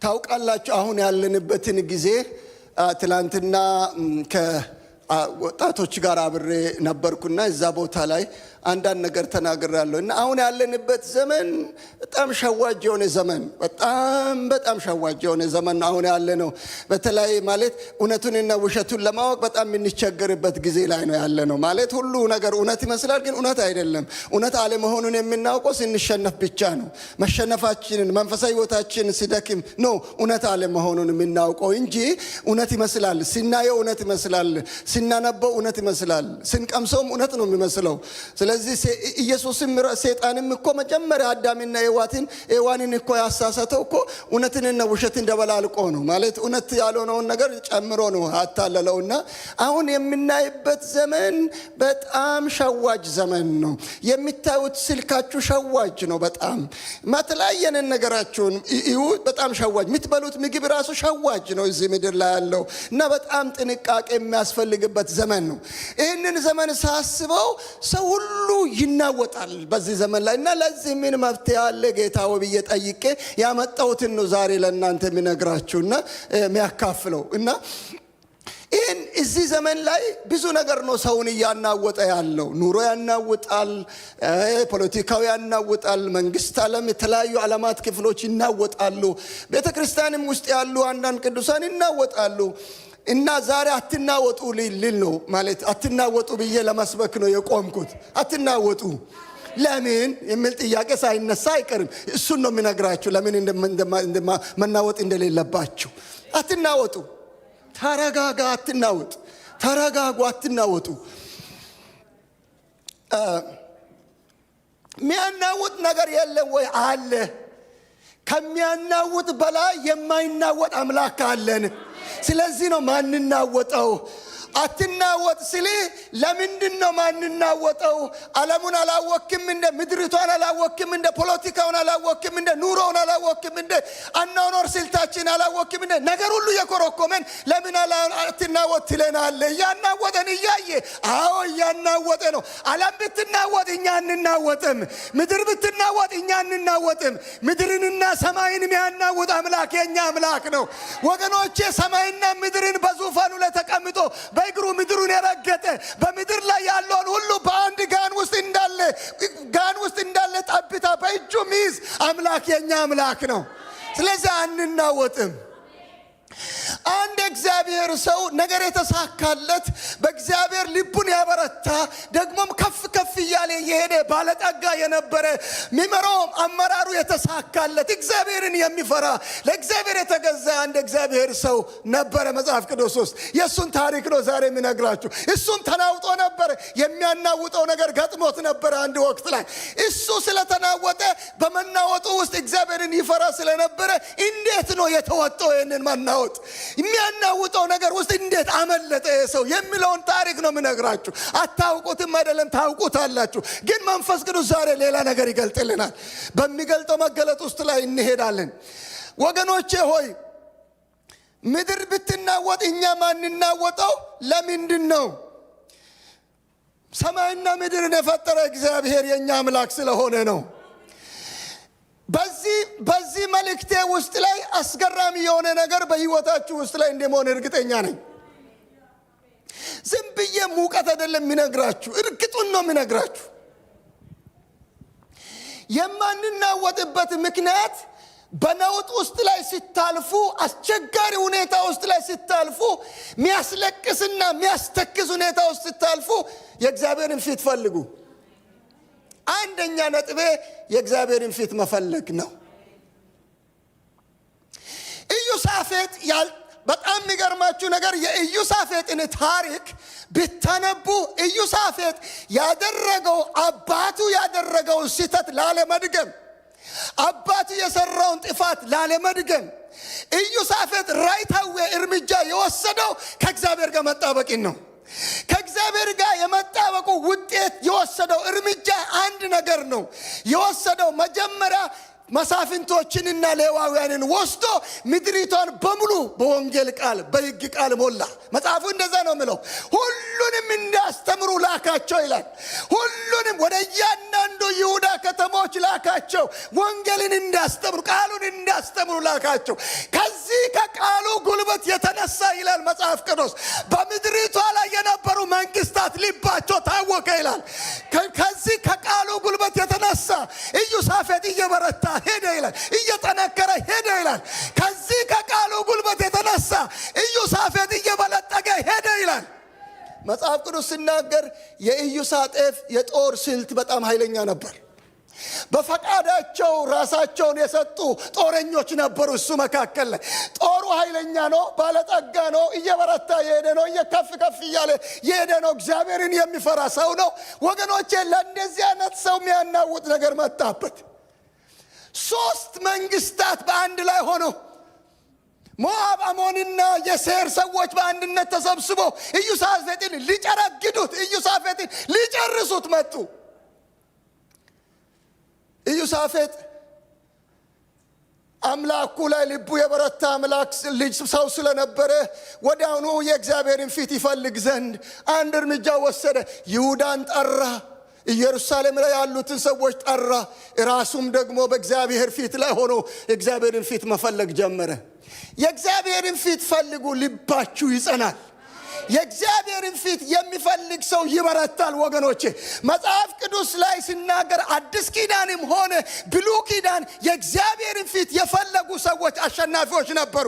ታውቃላችሁ አሁን ያለንበትን ጊዜ ትላንትና ከወጣቶች ጋር አብሬ ነበርኩና እዛ ቦታ ላይ አንዳንድ ነገር ተናግሬያለሁ እና አሁን ያለንበት ዘመን በጣም ሸዋጅ የሆነ ዘመን በጣም ሸዋጅ የሆነ ዘመን አሁን ያለነው በተለይ ማለት እውነቱንና ውሸቱን ለማወቅ በጣም የምንቸገርበት ጊዜ ላይ ነው ያለነው ማለት ሁሉ ነገር እውነት ይመስላል ግን እውነት አይደለም እውነት አለመሆኑን የምናውቀው ስንሸነፍ ብቻ ነው መሸነፋችንን መንፈሳዊ ሕይወታችን ሲደክም ነው እውነት አለመሆኑን የምናውቀው እንጂ እውነት ይመስላል ሲናየው እውነት ይመስላል ሲናነበው እውነት ይመስላል ስንቀምሰውም እውነት ነው የሚመስለው ስለዚህ ኢየሱስም ሰይጣንም እኮ መጀመሪያ አዳምና ሔዋንን እኮ ያሳሳተው እኮ እውነትንና ውሸትን ደበላልቆ ነው ማለት እውነት ያልሆነውን ነገር ጨምሮ ነው አታለለውና አሁን የምናይበት ዘመን በጣም ሸዋጅ ዘመን ነው የሚታዩት ስልካችሁ ሸዋጅ ነው በጣም ማተላየን ነገራችሁን በጣም ሸዋጅ የምትበሉት ምግብ ራሱ ሸዋጅ ነው እዚህ ምድር ላይ ያለው እና በጣም ጥንቃቄ የሚያስፈልግበት ዘመን ነው ይህንን ዘመን ሳስበው ሰው ሁሉ ይናወጣል በዚህ ዘመን ላይ እና ለዚህ ምን መፍትሄ አለ ጌታው ብዬ ጠይቄ ያመጣሁትን ነው ዛሬ ለእናንተ የሚነግራችሁና የሚያካፍለው እና ይህን እዚህ ዘመን ላይ ብዙ ነገር ነው ሰውን እያናወጠ ያለው ኑሮ ያናውጣል ፖለቲካው ያናውጣል መንግስት ዓለም የተለያዩ ዓለማት ክፍሎች ይናወጣሉ ቤተክርስቲያንም ውስጥ ያሉ አንዳንድ ቅዱሳን ይናወጣሉ እና ዛሬ አትናወጡ ሊል ነው ማለት አትናወጡ ብዬ ለመስበክ ነው የቆምኩት አትናወጡ ለምን የሚል ጥያቄ ሳይነሳ አይቀርም እሱን ነው የሚነግራችሁ ለምን መናወጥ እንደሌለባችሁ አትናወጡ ተረጋጋ አትናወጡ ተረጋጉ አትናወጡ የሚያናውጥ ነገር የለም ወይ አለ ከሚያናውጥ በላይ የማይናወጥ አምላክ አለን ስለዚህ ነው ማንናወጠው አትናወጥ ሲል ለምንድን ነው ማንናወጠው ዓለሙን አላወቅም እንደ ምድሪቷን አላወቅም እንደ ፖለቲካውን አላወቅም እንደ ኑሮውን አላወቅም እንደ አናኖር ስልታችን አላወቅም እንደ ነገር ሁሉ የኮረኮመን ለምን አትናወጥ ትለናለህ ያናወጠን እያየ አዎ ያናወጠ ነው ዓለም ብትናወጥ እኛ እንናወጥም ምድር ብትናወጥ እኛ እንናወጥም ምድርንና ሰማይን የሚያናውጥ አምላክ የኛ አምላክ ነው ወገኖቼ ሰማይና ምድርን በዙፋኑ ላይ ተቀምጦ በእግሩ ምድሩን የረገጠ በምድር ላይ ያለውን ሁሉ በአንድ ጋን ውስጥ እንዳለ ጠብታ በእጁ ሚይዝ አምላክ የኛ አምላክ ነው ስለዚህ አንናወጥም አንድ እግዚአብሔር ሰው ነገር የተሳካለት በእግዚአብሔር ልቡን ያበረታ ደግሞም ከፍ እያለ የሄደ ባለጠጋ የነበረ ሚመራው አመራሩ የተሳካለት እግዚአብሔርን የሚፈራ ለእግዚአብሔር የተገዛ አንድ እግዚአብሔር ሰው ነበረ መጽሐፍ ቅዱስ ውስጥ የሱን ታሪክ ነው ዛሬ የሚነግራችሁ እሱም ተናውጦ ነበር የሚያናውጠው ነገር ገጥሞት ነበር አንድ ወቅት ላይ እሱ ስለተናወጠ በመናወጡ ውስጥ እግዚአብሔርን ይፈራ ስለነበረ እንዴት ነው የተወጣው ይሄንን መናወጥ የሚያናውጠው ነገር ውስጥ እንዴት አመለጠ ሰው የሚለውን ታሪክ ነው የምነግራችሁ አታውቁትም አይደለም ታውቁታላችሁ ግን መንፈስ ቅዱስ ዛሬ ሌላ ነገር ይገልጥልናል በሚገልጠው መገለጥ ውስጥ ላይ እንሄዳለን ወገኖቼ ሆይ ምድር ብትናወጥ እኛ ማንናወጠው ለምንድን ነው ሰማይና ምድርን የፈጠረ እግዚአብሔር የኛ አምላክ ስለሆነ ነው በዚህ መልእክቴ ውስጥ ላይ አስገራሚ የሆነ ነገር በህይወታችሁ ውስጥ ላይ እንደሆነ እርግጠኛ ነኝ ዝም ብዬ ሙቀት አይደለም የሚነግራችሁ እርግጡን ነው የሚነግራችሁ የማንናወጥበት ምክንያት በነውጥ ውስጥ ላይ ሲታልፉ አስቸጋሪ ሁኔታ ውስጥ ላይ ሲታልፉ የሚያስለቅስና የሚያስተክዝ ሁኔታ ውስጥ ሲታልፉ የእግዚአብሔርን ፊት ፈልጉ አንደኛ ነጥቤ የእግዚአብሔርን ፊት መፈለግ ነው ኢዮሳፌጥ በጣም የሚገርማችሁ ነገር የኢዮሳፌጥን ታሪክ ብታነቡ ኢዮሳፌጥ ያደረገው አባቱ ያደረገውን ስህተት ላለመድገም አባቱ የሰራውን ጥፋት ላለመድገም ኢዮሳፌጥ ራይታዊ እርምጃ የወሰደው ከእግዚአብሔር ጋር መጣበቅን ነው ከእግዚአብሔር ጋር የመጣበቁ ውጤት የወሰደው እርምጃ አንድ ነገር ነው የወሰደው መጀመሪያ መሳፍንቶችንና ሌዋውያንን ወስዶ ምድሪቷን በሙሉ በወንጌል ቃል በሕግ ቃል ሞላ። መጽሐፉ እንደዛ ነው የሚለው። ሁሉንም እንዲያስተምሩ ላካቸው ይላል። ሁሉንም ወደ እያንዳንዱ ይሁዳ ከተሞች ላካቸው። ወንጌልን እንዲያስተምሩ፣ ቃሉን እንዲያስተምሩ ላካቸው። ከዚህ ከቃሉ ጉልበት የተነሳ ይላል መጽሐፍ ቅዱስ በምድሪቷ ላይ የነበሩ መንግስታት ልባቸው ታወከ ይላል። ከዚህ ከቃሉ ጉልበት የተነሳ ኢዮሳፍጥ እየበረታ ሄደ ይላል። እየጠነከረ ሄደ ይላል። ከዚህ ከቃሉ ጉልበት የተነሳ ኢዮሳፍጥ እየበለጠገ ሄደ ይላል። መጽሐፍ ቅዱስ ሲናገር የኢዮሳጤፍ የጦር ስልት በጣም ኃይለኛ ነበር። በፈቃዳቸው ራሳቸውን የሰጡ ጦረኞች ነበሩ። እሱ መካከል ላይ ጦሩ ኃይለኛ ነው፣ ባለጠጋ ነው፣ እየበረታ የሄደ ነው፣ እየከፍ ከፍ እያለ የሄደ ነው። እግዚአብሔርን የሚፈራ ሰው ነው። ወገኖቼ ለእንደዚህ አይነት ሰው የሚያናውጥ ነገር መጣበት። 3 መንግስታት በአንድ ላይ ሆነው ሞዓብ፣ አሞንና የሴር ሰዎች በአንድነት ተሰብስበው ኢዮሳፍጥን ሊጨረግዱት፣ ኢዮሳፍጥን ሊጨርሱት መጡ። ኢዮሳፍጥ አምላኩ ላይ ልቡ የበረታ አምላክ ልጅ ሰው ስለነበረ ወዲያውኑ የእግዚአብሔርን ፊት ይፈልግ ዘንድ አንድ እርምጃ ወሰደ። ይሁዳን ጠራ፣ ኢየሩሳሌም ላይ ያሉትን ሰዎች ጠራ። ራሱም ደግሞ በእግዚአብሔር ፊት ላይ ሆኖ እግዚአብሔርን ፊት መፈለግ ጀመረ። የእግዚአብሔርን ፊት ፈልጉ፣ ልባችሁ ይጸናል። የእግዚአብሔርን ፊት የሚፈልግ ሰው ይበረታል። ወገኖቼ መጽሐፍ ቅዱስ ላይ ሲናገር አዲስ ኪዳንም ሆነ ብሉይ ኪዳን የእግዚአብሔርን ፊት የፈለጉ ሰዎች አሸናፊዎች ነበሩ።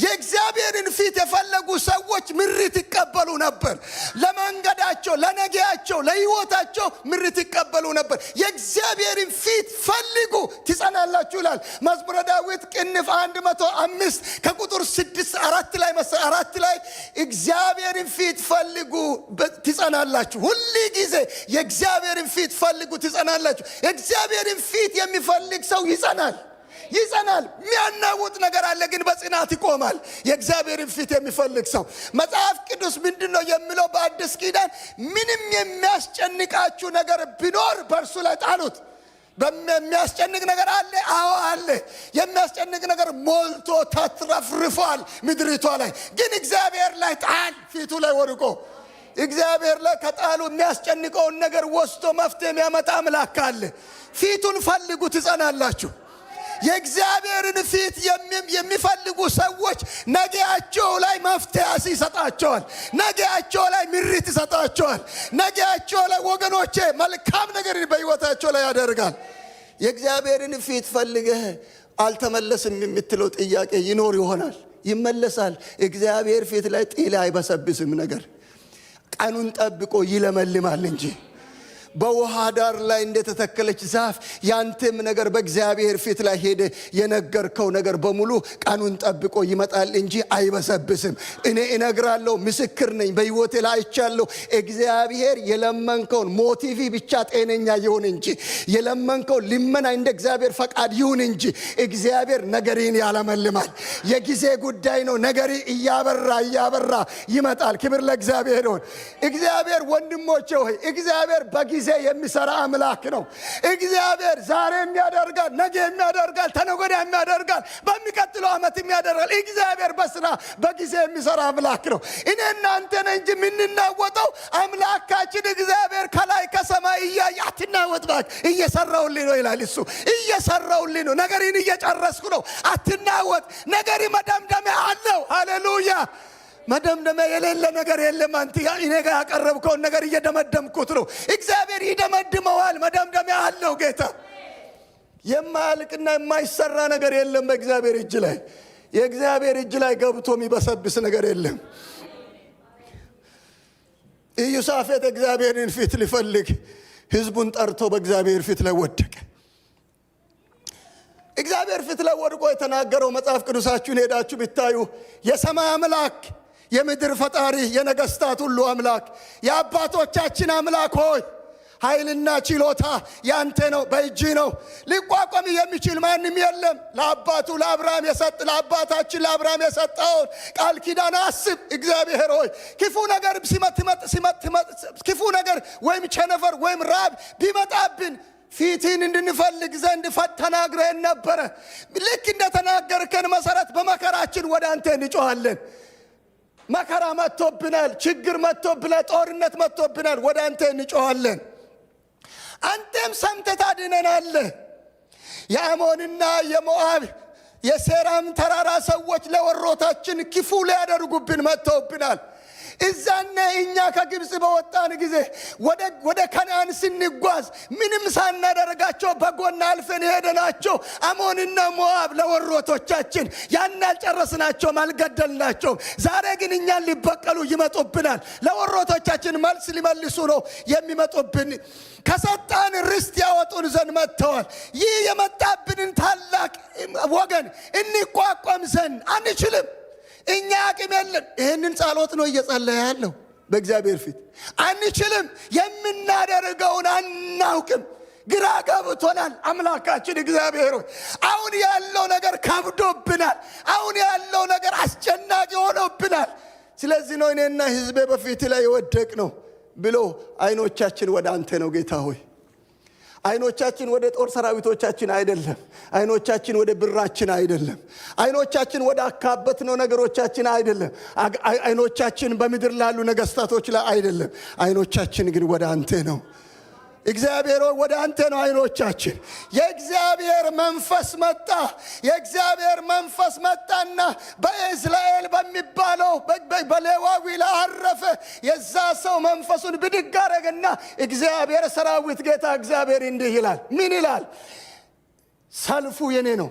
የእግዚአብሔርን ፊት የፈለጉ ሰዎች ምሪት ይቀበሉ ነበር። ለመንገዳቸው፣ ለነገያቸው፣ ለሕይወታቸው ምሪት ይቀበሉ ነበር። የእግዚአብሔርን ፊት ፈልጉ ትጸናላችሁ ይላል መዝሙረ ዳዊት ቅንፍ 105 ከቁጥር 4 ላይ እግዚአብሔር ፊት ፈልጉ ትጸናላችሁ። ሁሉ ጊዜ የእግዚአብሔርን ፊት ፈልጉ ትጸናላችሁ። የእግዚአብሔርን ፊት የሚፈልግ ሰው ይጸናል። የሚያናውጥ ነገር አለ ግን በጽናት ይቆማል። የእግዚአብሔርን ፊት የሚፈልግ ሰው መጽሐፍ ቅዱስ ምንድነው የሚለው? በአዲስ ኪዳን ምንም የሚያስጨንቃችሁ ነገር ቢኖር በእርሱ ላይ ጣሉት። የሚያስጨንቅ ነገር አለ? አዎ አለ። የሚያስጨንቅ ነገር ሞልቶ ተትረፍርፏል ምድሪቷ ላይ። ግን እግዚአብሔር ላይ ጣል። ፊቱ ላይ ወድቆ እግዚአብሔር ላይ ከጣሉ የሚያስጨንቀውን ነገር ወስዶ መፍትሄ የሚያመጣ አምላክ አለ። ፊቱን ፈልጉ ትጸናላችሁ። የእግዚአብሔርን ፊት የሚፈልጉ ሰዎች ነገያቸው ላይ መፍትሄ ይሰጣቸዋል። ነገያቸው ላይ ምሪት ይሰጣቸዋል። ነገያቸው ላይ ወገኖቼ መልካም ነገር በሕይወታቸው ላይ ያደርጋል። የእግዚአብሔርን ፊት ፈልገህ አልተመለስም የምትለው ጥያቄ ይኖር ይሆናል። ይመለሳል። እግዚአብሔር ፊት ላይ ጥላ አይበሰብስም። ነገር ቀኑን ጠብቆ ይለመልማል እንጂ በውሃ ዳር ላይ እንደተተከለች ዛፍ ያንተም ነገር በእግዚአብሔር ፊት ላይ ሄደ የነገርከው ነገር በሙሉ ቀኑን ጠብቆ ይመጣል እንጂ አይበሰብስም። እኔ እነግራለሁ፣ ምስክር ነኝ። በሕይወቴ ላይ አይቻለሁ። እግዚአብሔር የለመንከውን ሞቲቪ ብቻ ጤነኛ ይሁን እንጂ የለመንከው ልመና እንደ እግዚአብሔር ፈቃድ ይሁን እንጂ እግዚአብሔር ነገርን ያለመልማል። የጊዜ ጉዳይ ነው። ነገሪ እያበራ ይመጣል። ክብር ለእግዚአብሔር ይሁን። እግዚአብሔር ወንድሞቼ ሆይ እግዚአብሔር በጊዜ የሚሰራ አምላክ ነው። እግዚአብሔር ዛሬ የሚያደርጋል፣ ነገ የሚያደርጋል፣ ተነገ ወዲያ የሚያደርጋል፣ በሚቀጥለው ዓመት የሚያደርጋል። እግዚአብሔር በስራ በጊዜ የሚሰራ አምላክ ነው። እኔ እናንተ ነን እንጂ የምንናወጠው አምላካችን እግዚአብሔር ከላይ ከሰማይ እያየ አትናወጥ እባክህ እየሰራሁልህ ነው ይላል። እሱ እየሰራሁልህ ነው፣ ነገርን እየጨረስኩ ነው፣ አትናወጥ። ነገሪ መደምደሚያ አለው። ሃሌሉያ። መደምደሚያ የሌለ ነገር የለም። አንተ እኔ ጋር ያቀረብከውን ነገር እየደመደምኩት ነው። እግዚአብሔር ይደመድመዋል። መደምደሚያ አለው ጌታ። የማያልቅና የማይሰራ ነገር የለም በእግዚአብሔር እጅ ላይ። የእግዚአብሔር እጅ ላይ ገብቶ የሚበሰብስ ነገር የለም። ኢዮሳፍጥ እግዚአብሔርን ፊት ሊፈልግ ሕዝቡን ጠርቶ በእግዚአብሔር ፊት ላይ ወደቀ። እግዚአብሔር ፊት ላይ ወድቆ የተናገረው መጽሐፍ ቅዱሳችሁን ሄዳችሁ ብታዩ የሰማይ አምላክ፣ የምድር ፈጣሪ፣ የነገስታት ሁሉ አምላክ፣ የአባቶቻችን አምላክ ሆይ ኃይልና ችሎታ ያንተ ነው፣ በእጅ ነው። ሊቋቋም የሚችል ማንም የለም። ለአባቱ ለአብርሃም ለአባታችን ለአብርሃም የሰጠውን ቃል ኪዳን አስብ። እግዚአብሔር ሆይ ክፉ ነገር ክፉ ነገር ወይም ቸነፈር ወይም ራብ ቢመጣብን ፊትን እንድንፈልግ ዘንድ ተናግረን ነበር። ልክ እንደተናገርከን መሰረት በመከራችን ወደ አንተ እንጮሃለን። መከራ መጥቶብናል፣ ችግር መጥቶብናል፣ ጦርነት መጥቶብናል፣ ወደ አንተ እንጮሃለን። አንተም ሰምተህ ታድነናለህ። የአሞንና የሞዓብ የሴራም ተራራ ሰዎች ለወሮታችን ክፉ ሊያደርጉብን መጥተውብናል። እዛነ እኛ ከግብፅ በወጣን ጊዜ ወደ ከነዓን ስንጓዝ ምንም ሳናደርጋቸው በጎን አልፈን ሄደናቸው አሞንና ሞዓብ ለወሮቶቻችን ያን አልጨረስናቸውም፣ አልገደልናቸውም። ዛሬ ግን እኛን ሊበቀሉ ይመጡብናል። ለወሮቶቻችን መልስ ሊመልሱ ነው የሚመጡብን። ከሰጣን ርስት ያወጡን ዘንድ መጥተዋል። ይህ የመጣብንን ታላቅ ወገን እንቋቋም ዘንድ አንችልም። እኛ አቅም የለን። ይህንን ጸሎት ነው እየጸለየ ያለው በእግዚአብሔር ፊት። አንችልም፣ የምናደርገውን አናውቅም፣ ግራ ገብቶናል። አምላካችን እግዚአብሔር ሆይ አሁን ያለው ነገር ከብዶብናል። አሁን ያለው ነገር አስጨናቂ ሆኖብናል። ስለዚህ ነው እኔና ሕዝቤ በፊት ላይ የወደቅ ነው ብሎ አይኖቻችን ወደ አንተ ነው ጌታ ሆይ። አይኖቻችን ወደ ጦር ሰራዊቶቻችን አይደለም። አይኖቻችን ወደ ብራችን አይደለም። አይኖቻችን ወደ አካበት ነው ነገሮቻችን አይደለም። አይኖቻችን በምድር ላሉ ነገስታቶች ላይ አይደለም። አይኖቻችን ግን ወደ አንተ ነው። እግዚአብሔር ወደ አንተ ነው አይኖቻችን። የእግዚአብሔር መንፈስ መጣ። የእግዚአብሔር መንፈስ መጣና በእስራኤል በሚባለው በሌዋዊ ላይ አረፈ። የዛ ሰው መንፈሱን ብድግ አረገና እግዚአብሔር ሰራዊት ጌታ እግዚአብሔር እንዲህ ይላል። ምን ይላል? ሰልፉ የኔ ነው።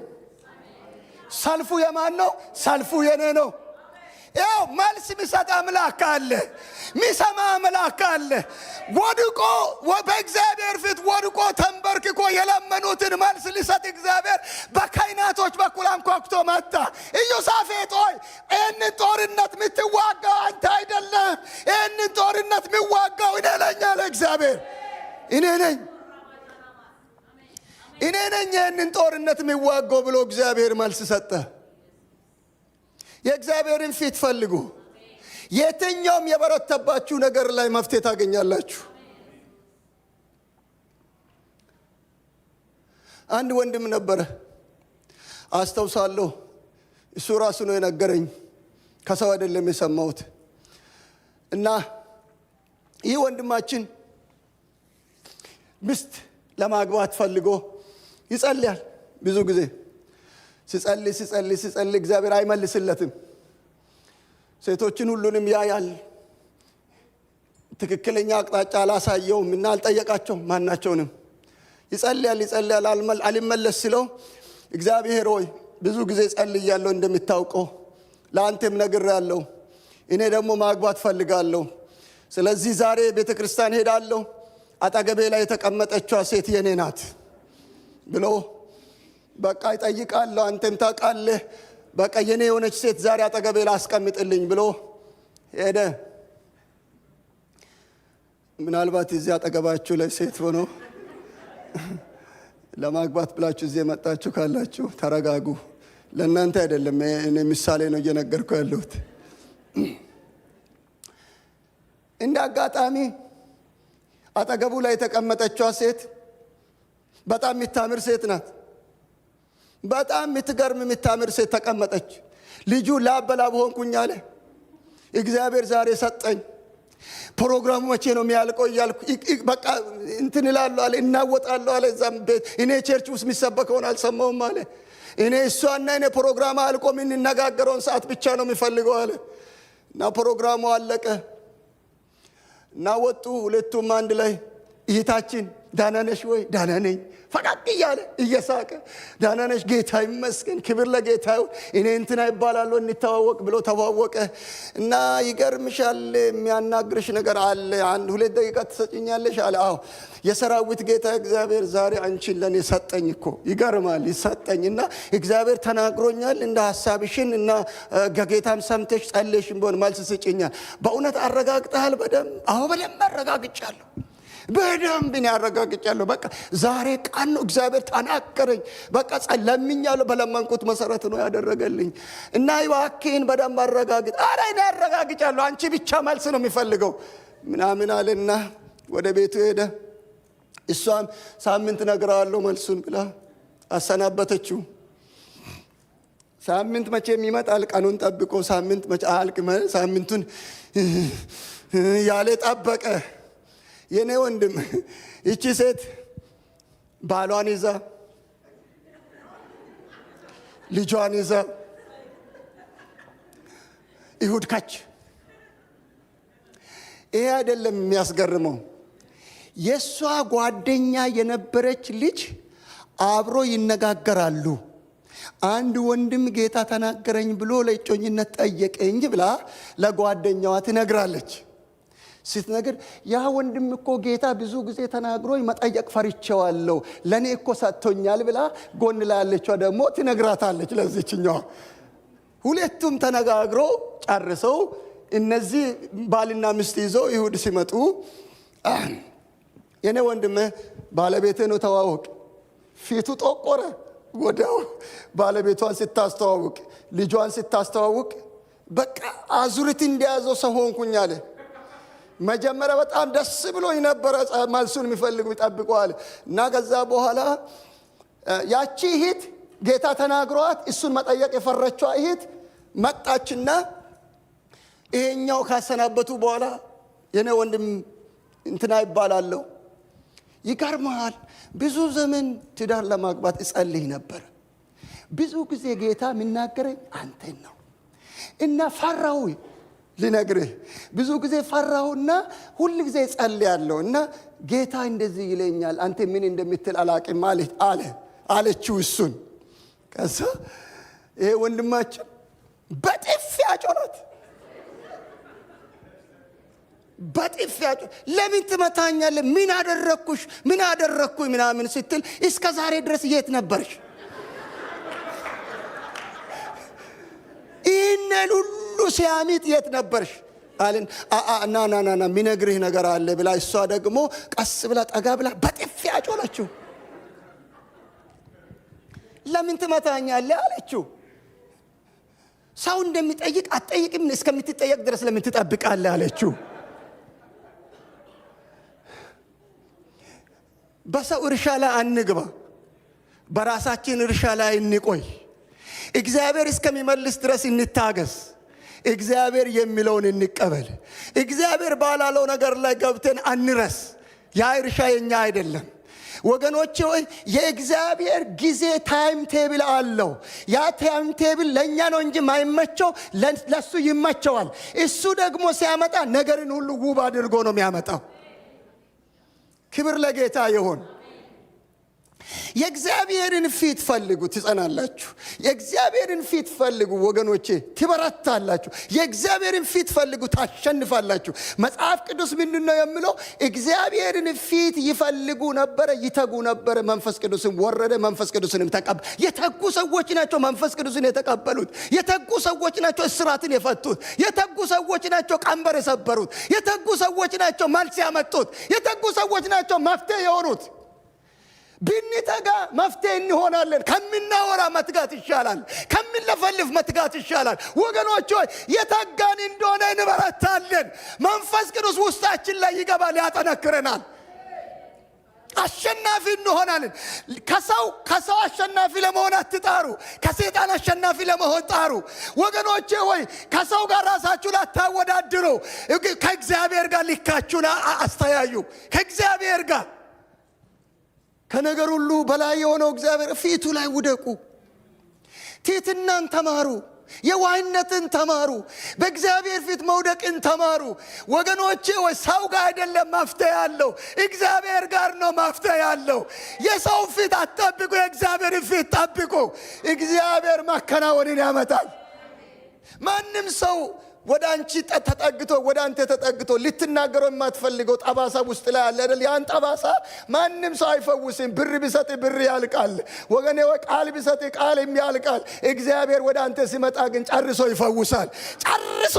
ሰልፉ የማን ነው? ሰልፉ የኔ ነው። ያው መልስ የሚሰጥ አምላክ አለ፣ የሚሰማ አምላክ አለ። ወድቆ በእግዚአብሔር ፊት ወድቆ ተንበርክኮ የለመኑትን መልስ ሊሰጥ እግዚአብሔር በካህናቶች በኩል አንኳኩቶ መጣ። ኢዮሳፍጥ ሆይ ይህንን ጦርነት የምትዋጋው አንተ አይደለም፣ ይህንን ጦርነት የሚዋጋው እኔ ነኝ አለ እግዚአብሔር። እኔ ነኝ ይህንን ጦርነት የሚዋጋው ብሎ እግዚአብሔር መልስ ሰጠ። የእግዚአብሔርን ፊት ፈልጉ። የትኛውም የበረተባችሁ ነገር ላይ መፍትሄ ታገኛላችሁ። አንድ ወንድም ነበረ አስታውሳለሁ። እሱ ራሱ ነው የነገረኝ፣ ከሰው አይደለም የሰማሁት። እና ይህ ወንድማችን ሚስት ለማግባት ፈልጎ ይጸልያል። ብዙ ጊዜ ሲጸልይ እግዚአብሔር አይመልስለትም። ሴቶችን ሁሉንም ያያል። ትክክለኛ አቅጣጫ አላሳየውም እና አልጠየቃቸውም ማናቸውንም። ይጸልያል አልመለስ ሲለው እግዚአብሔር ሆይ ብዙ ጊዜ ጸልያለሁ፣ እንደምታውቀው ለአንተም ነግሬያለሁ። እኔ ደግሞ ማግባት ፈልጋለሁ። ስለዚህ ዛሬ ቤተ ክርስቲያን ሄዳለሁ። አጠገቤ ላይ የተቀመጠችዋ ሴት የኔ ናት ብሎ በቃ ይጠይቃለሁ። አንተም ታውቃለህ፣ በቃ የኔ የሆነች ሴት ዛሬ አጠገቤ ላስቀምጥልኝ ብሎ ሄደ። ምናልባት እዚህ አጠገባችሁ ላይ ሴት ሆኖ ለማግባት ብላችሁ እዚህ የመጣችሁ ካላችሁ ተረጋጉ። ለእናንተ አይደለም፣ እኔ ምሳሌ ነው እየነገርኩ ያለሁት። እንደ አጋጣሚ አጠገቡ ላይ የተቀመጠችዋ ሴት በጣም የምታምር ሴት ናት። በጣም የምትገርም የምታምር ሴት ተቀመጠች። ልጁ ላበላብ ሆንኩኝ አለ። እግዚአብሔር ዛሬ ሰጠኝ። ፕሮግራሙ መቼ ነው የሚያልቀው እያልኩ በቃ እንትን እላለሁ አለ፣ እናወጣለሁ አለ። እዛም ቤት እኔ ቸርች ውስጥ የሚሰበከውን አልሰማውም አለ። እኔ እሷና እኔ ፕሮግራም አልቆ የምንነጋገረውን ሰዓት ብቻ ነው የሚፈልገው አለ። እና ፕሮግራሙ አለቀ እና ወጡ። ሁለቱም አንድ ላይ እህታችን ዳና ነሽ ወይ? ዳና ነኝ ፈቃቅ እያለ እየሳቀ ዳና ነሽ፣ ጌታ ይመስገን፣ ክብር ለጌታ ይሁን፣ እኔ እንትና ይባላለሁ፣ እንተዋወቅ ብሎ ተዋወቀ። እና ይገርምሻል የሚያናግርሽ ነገር አለ፣ 1-2 ደቂቃ ትሰጭኛለሽ አለ። አዎ የሰራዊት ጌታ እግዚአብሔር ዛሬ አንቺን ለኔ ሰጠኝ እኮ። ይገርማል፣ ይሰጠኝ እና እግዚአብሔር ተናግሮኛል እንደ ሐሳብሽን እና ከጌታም ሰምተሽ ጸልየሽም ቢሆን መልስ ስጭኛል። በእውነት አረጋግጠሃል? በደንብ አዎ፣ በደንብ አረጋግጫለሁ። በደንብ ነው ያረጋግጫለሁ። በቃ ዛሬ ቀን ነው እግዚአብሔር ተናገረኝ። በቃ ለምኛለሁ፣ በለመንኩት መሰረት ነው ያደረገልኝ። እና እባክህን በደንብ አረጋግጥ። ኧረ እኔ አረጋግጫለሁ፣ አንቺ ብቻ መልስ ነው የሚፈልገው ምናምን አለና ወደ ቤቱ ሄደ። እሷም ሳምንት እነግርሃለሁ መልሱን ብላ አሰናበተችው። ሳምንት መቼም ይመጣል ቀኑን ጠብቆ ሳምንት መቼ አልቅ ሳምንቱን ያለ ጠበቀ። የኔ ወንድም እቺ ሴት ባሏን ይዛ ልጇን ይዛ ይሁድ ካች። ይሄ አይደለም የሚያስገርመው፣ የሷ ጓደኛ የነበረች ልጅ አብሮ ይነጋገራሉ። አንድ ወንድም ጌታ ተናገረኝ ብሎ ለእጮኝነት ጠየቀኝ ብላ ለጓደኛዋ ትነግራለች። ስትነግር ያ ወንድም እኮ ጌታ ብዙ ጊዜ ተናግሮኝ መጠየቅ ፈርቼዋለሁ ለኔ እኮ ሰጥቶኛል ብላ ጎን ላይ ያለችዋ ደግሞ ትነግራታለች ለዚህኛዋ። ሁለቱም ተነጋግሮ ጨርሰው እነዚህ ባልና ሚስት ይዘው ይሁድ ሲመጡ የኔ ወንድም ባለቤቴ ነው ተዋወቅ። ፊቱ ጠቆረ። ወዲያው ባለቤቷን ስታስተዋውቅ ልጇን ስታስተዋውቅ በቃ አዙሪት እንደያዘው ሰው ሆንኩኝ አለ። መጀመሪያ በጣም ደስ ብሎኝ ነበረ መልሱን የሚፈልጉ ይጠብቀዋል። እና ከዛ በኋላ ያቺ እህት ጌታ ተናግሯት እሱን መጠየቅ የፈረችዋ እህት መጣችና ይሄኛው ካሰናበቱ በኋላ የኔ ወንድም እንትና ይባላለሁ፣ ይገርምሃል ብዙ ዘመን ትዳር ለማግባት እጸልይ ነበር። ብዙ ጊዜ ጌታ የሚናገረኝ አንተን ነው እና ፈራሁ ልነግርህ። ብዙ ጊዜ ፈራሁና ሁል ጊዜ እጸልያለሁ እና ጌታ እንደዚህ ይለኛል አንተ ምን እንደምትል አላቅም አለችው እሱን። ከዛ ይሄ ወንድማችን በጥፊ አጮላት። ለምን ትመታኛለህ? ምን አደረኩኝ ምናምን ስትል እስከ ዛሬ ድረስ የት ነበርሽ? ይህንን ሁሉ ሲያሚጥ የት ነበርሽ አለን። ና ሚነግርህ ነገር አለ ብላ እሷ ደግሞ ቀስ ብላ ጠጋ ብላ በጥፊ አጮለችው። ለምን ትመታኛለህ አለችው። ሰው እንደሚጠይቅ አትጠይቅም? እስከምትጠየቅ ድረስ ለምን ትጠብቃለህ አለችው። በሰው እርሻ ላይ አንግባ፣ በራሳችን እርሻ ላይ እንቆይ። እግዚአብሔር እስከሚመልስ ድረስ እንታገስ። እግዚአብሔር የሚለውን እንቀበል። እግዚአብሔር ባላለው ነገር ላይ ገብተን አንረስ። ያ እርሻ የኛ አይደለም ወገኖቼ ሆይ። የእግዚአብሔር ጊዜ ታይም ቴብል አለው። ያ ታይም ቴብል ለኛ ነው እንጂ ማይመቸው ለሱ ይመቸዋል። እሱ ደግሞ ሲያመጣ ነገርን ሁሉ ውብ አድርጎ ነው የሚያመጣው። ክብር ለጌታ ይሁን። የእግዚአብሔርን ፊት ፈልጉ ትጸናላችሁ። የእግዚአብሔርን ፊት ፈልጉ ወገኖቼ ትበረታላችሁ። የእግዚአብሔርን ፊት ፈልጉ ታሸንፋላችሁ። መጽሐፍ ቅዱስ ምንድነው የሚለው? እግዚአብሔርን ፊት ይፈልጉ ነበረ፣ ይተጉ ነበረ። መንፈስ ቅዱስን ወረደ፣ መንፈስ ቅዱስንም ተቀበሉ። የተጉ ሰዎች ናቸው መንፈስ ቅዱስን የተቀበሉት። የተጉ ሰዎች ናቸው እስራትን የፈቱት። የተጉ ሰዎች ናቸው ቀንበር የሰበሩት። የተጉ ሰዎች ናቸው መልስ ያመጡት። የተጉ ሰዎች ናቸው መፍትሄ የሆኑት። ብንተጋ መፍትሄ እንሆናለን። ከምናወራ መትጋት ይሻላል። ከምንለፈልፍ መትጋት ይሻላል። ወገኖች ሆይ የተጋን እንደሆነ እንበረታለን። መንፈስ ቅዱስ ውስጣችን ላይ ይገባል፣ ያጠነክረናል። አሸናፊ እንሆናለን። ከሰው አሸናፊ ለመሆን አትጣሩ፣ ከሰይጣን አሸናፊ ለመሆን ጣሩ። ወገኖቼ ሆይ ከሰው ጋር ራሳችሁን አታወዳድሩ። ከእግዚአብሔር ጋር ልካችሁን አስተያዩ። ከእግዚአብሔር ጋር ከነገር ሁሉ በላይ የሆነው እግዚአብሔር ፊቱ ላይ ውደቁ። ትሕትናን ተማሩ፣ የዋህነትን ተማሩ፣ በእግዚአብሔር ፊት መውደቅን ተማሩ። ወገኖቼ ወይ ሰው ጋር አይደለም መፍትሄ ያለው፣ እግዚአብሔር ጋር ነው መፍትሄ ያለው። የሰው ፊት አትጠብቁ፣ የእግዚአብሔርን ፊት ጠብቁ። እግዚአብሔር ማከናወንን ያመጣል። ማንም ሰው ወደ አንቺ ተጠግቶ ወደ አንተ ተጠግቶ ልትናገረው የማትፈልገው ጠባሳ ውስጥ ላይ አለ አይደል? ያን ጠባሳ ማንም ሰው አይፈውስም። ብር ቢሰጥ ብር ያልቃል ወገኔ፣ ቃል ቢሰጥ ቃል ያልቃል። እግዚአብሔር ወደ አንተ ሲመጣ ግን ጨርሶ ይፈውሳል። ጨርሶ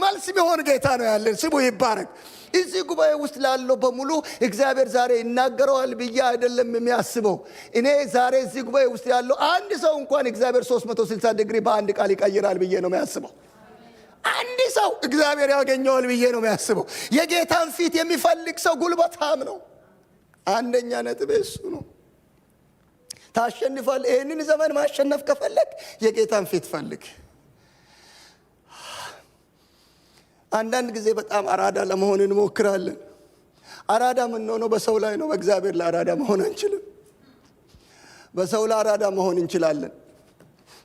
መልስ ቢሆን ጌታ ነው ያለን፣ ስሙ ይባረክ። እዚህ ጉባኤ ውስጥ ላለው በሙሉ እግዚአብሔር ዛሬ ይናገረዋል ብዬ አይደለም የሚያስበው። እኔ ዛሬ እዚህ ጉባኤ ውስጥ ያለው አንድ ሰው እንኳን እግዚአብሔር 360 ዲግሪ በአንድ ቃል ይቀይራል ብዬ ነው የሚያስበው። አንድ ሰው እግዚአብሔር ያገኘዋል ብዬ ነው የሚያስበው። የጌታን ፊት የሚፈልግ ሰው ጉልበታም ነው። አንደኛ ነጥብ እሱ ነው። ታሸንፋል። ይህንን ዘመን ማሸነፍ ከፈለግ የጌታን ፊት ፈልግ። አንዳንድ ጊዜ በጣም አራዳ ለመሆን እንሞክራለን። አራዳ የምንሆነው በሰው ላይ ነው። በእግዚአብሔር ላይ አራዳ መሆን አንችልም። በሰው ላይ አራዳ መሆን እንችላለን።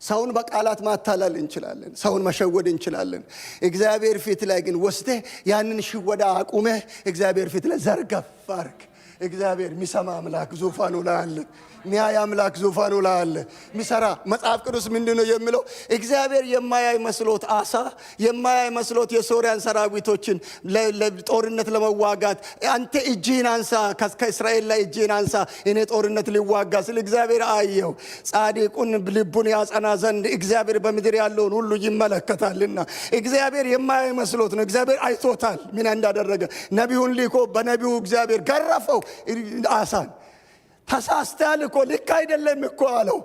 ሰውን በቃላት ማታለል እንችላለን። ሰውን መሸወድ እንችላለን። እግዚአብሔር ፊት ላይ ግን ወስደህ ያንን ሽወዳ አቁመህ እግዚአብሔር ፊት ላይ ዘርገፍ አድርግ። እግዚአብሔር የሚሰማ አምላክ ዙፋኑ ላይ አለ። ሚያይ አምላክ ዙፋኑ ላይ አለ። ሚሰራ መጽሐፍ ቅዱስ ምንድነው የሚለው? እግዚአብሔር የማያይ መስሎት አሳ የማያይ መስሎት የሶሪያን ሰራዊቶችን ለጦርነት ለመዋጋት አንተ እጅህን አንሳ፣ ከእስራኤል ላይ እጅህን አንሳ እኔ ጦርነት ሊዋጋ ስለ እግዚአብሔር አየው። ጻድቁን ልቡን ያጸና ዘንድ እግዚአብሔር በምድር ያለውን ሁሉ ይመለከታልና እግዚአብሔር የማያይ መስሎት ነው። እግዚአብሔር አይቶታል ምን እንዳደረገ። ነቢዩን ሊኮ በነቢዩ እግዚአብሔር ገረፈው አሳን። ተሳስተሃል እኮ ልክ አይደለም እኮ አለው።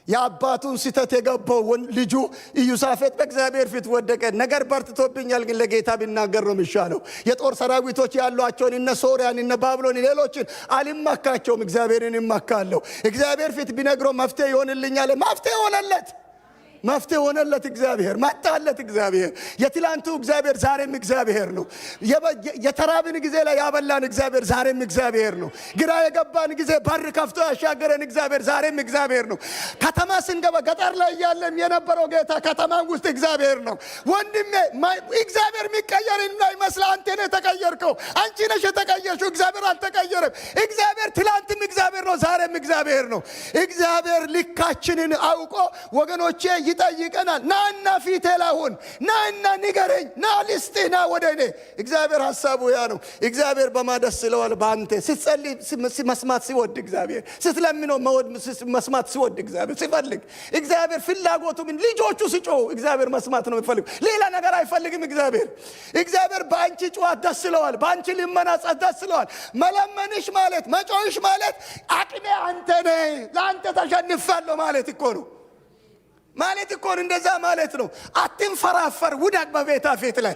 የአባቱን ስህተት የገባው ልጁ ኢዮሳፍጥ በእግዚአብሔር ፊት ወደቀ። ነገር በርትቶብኛል ግን ለጌታ ቢናገር ነው የሚሻለው። የጦር ሰራዊቶች ያሏቸውን እነ ሶርያን እነ ባቢሎን ሌሎችን አልመካቸውም፣ እግዚአብሔርን እመካለሁ። እግዚአብሔር ፊት ቢነግረው መፍትሄ ይሆንልኛል። መፍትሄ ሆነለት። መፍትሄ ሆነለት። እግዚአብሔር መጣለት። እግዚአብሔር የትላንቱ እግዚአብሔር ዛሬም እግዚአብሔር ነው። የተራብን ጊዜ ላይ ያበላን እግዚአብሔር ዛሬም እግዚአብሔር ነው። ግራ የገባን ጊዜ በር ከፍቶ ያሻገረን እግዚአብሔር ዛሬም እግዚአብሔር ነው። ከተማ ስንገባ ገጠር ላይ ያለን የነበረው ጌታ ከተማ ውስጥ እግዚአብሔር ነው። ወንድሜ እግዚአብሔር የሚቀየር እንዳይመስል አንተ ነህ የተቀየርከው፣ አንቺ ነሽ የተቀየርሽው። እግዚአብሔር አልተቀየረም። እግዚአብሔር ትላንትም እግዚአብሔር ነው፣ ዛሬም እግዚአብሔር ነው። እግዚአብሔር ልካችንን አውቆ ወገኖቼ ይጠይቀናል። ናና ፊቴ ላሁን፣ ናና ንገረኝ፣ ና ልስጥህ፣ ና ወደ እኔ። እግዚአብሔር ሐሳቡ ያ ነው። እግዚአብሔር በማደስ ስለዋል ባንተ ስትጸልይ መስማት ሲወድ እግዚአብሔር፣ ስትለምነው መስማት ሲወድ እግዚአብሔር ሲፈልግ እግዚአብሔር ፍላጎቱ ምን ልጆቹ ሲጮሁ እግዚአብሔር መስማት ነው የሚፈልግ፣ ሌላ ነገር አይፈልግም። እግዚአብሔር በአንቺ ጩኸት ደስ ስለዋል፣ በአንቺ ልመና ደስ ስለዋል። መለመንሽ ማለት መጮህሽ ማለት አቅሜ አንተ ነህ፣ ለአንተ ተሸንፋለሁ ማለት እኮ ነው። እንደዛ ማለት ነው። አትንፈራፈር፣ ውደቅ በቤታ ፊት ላይ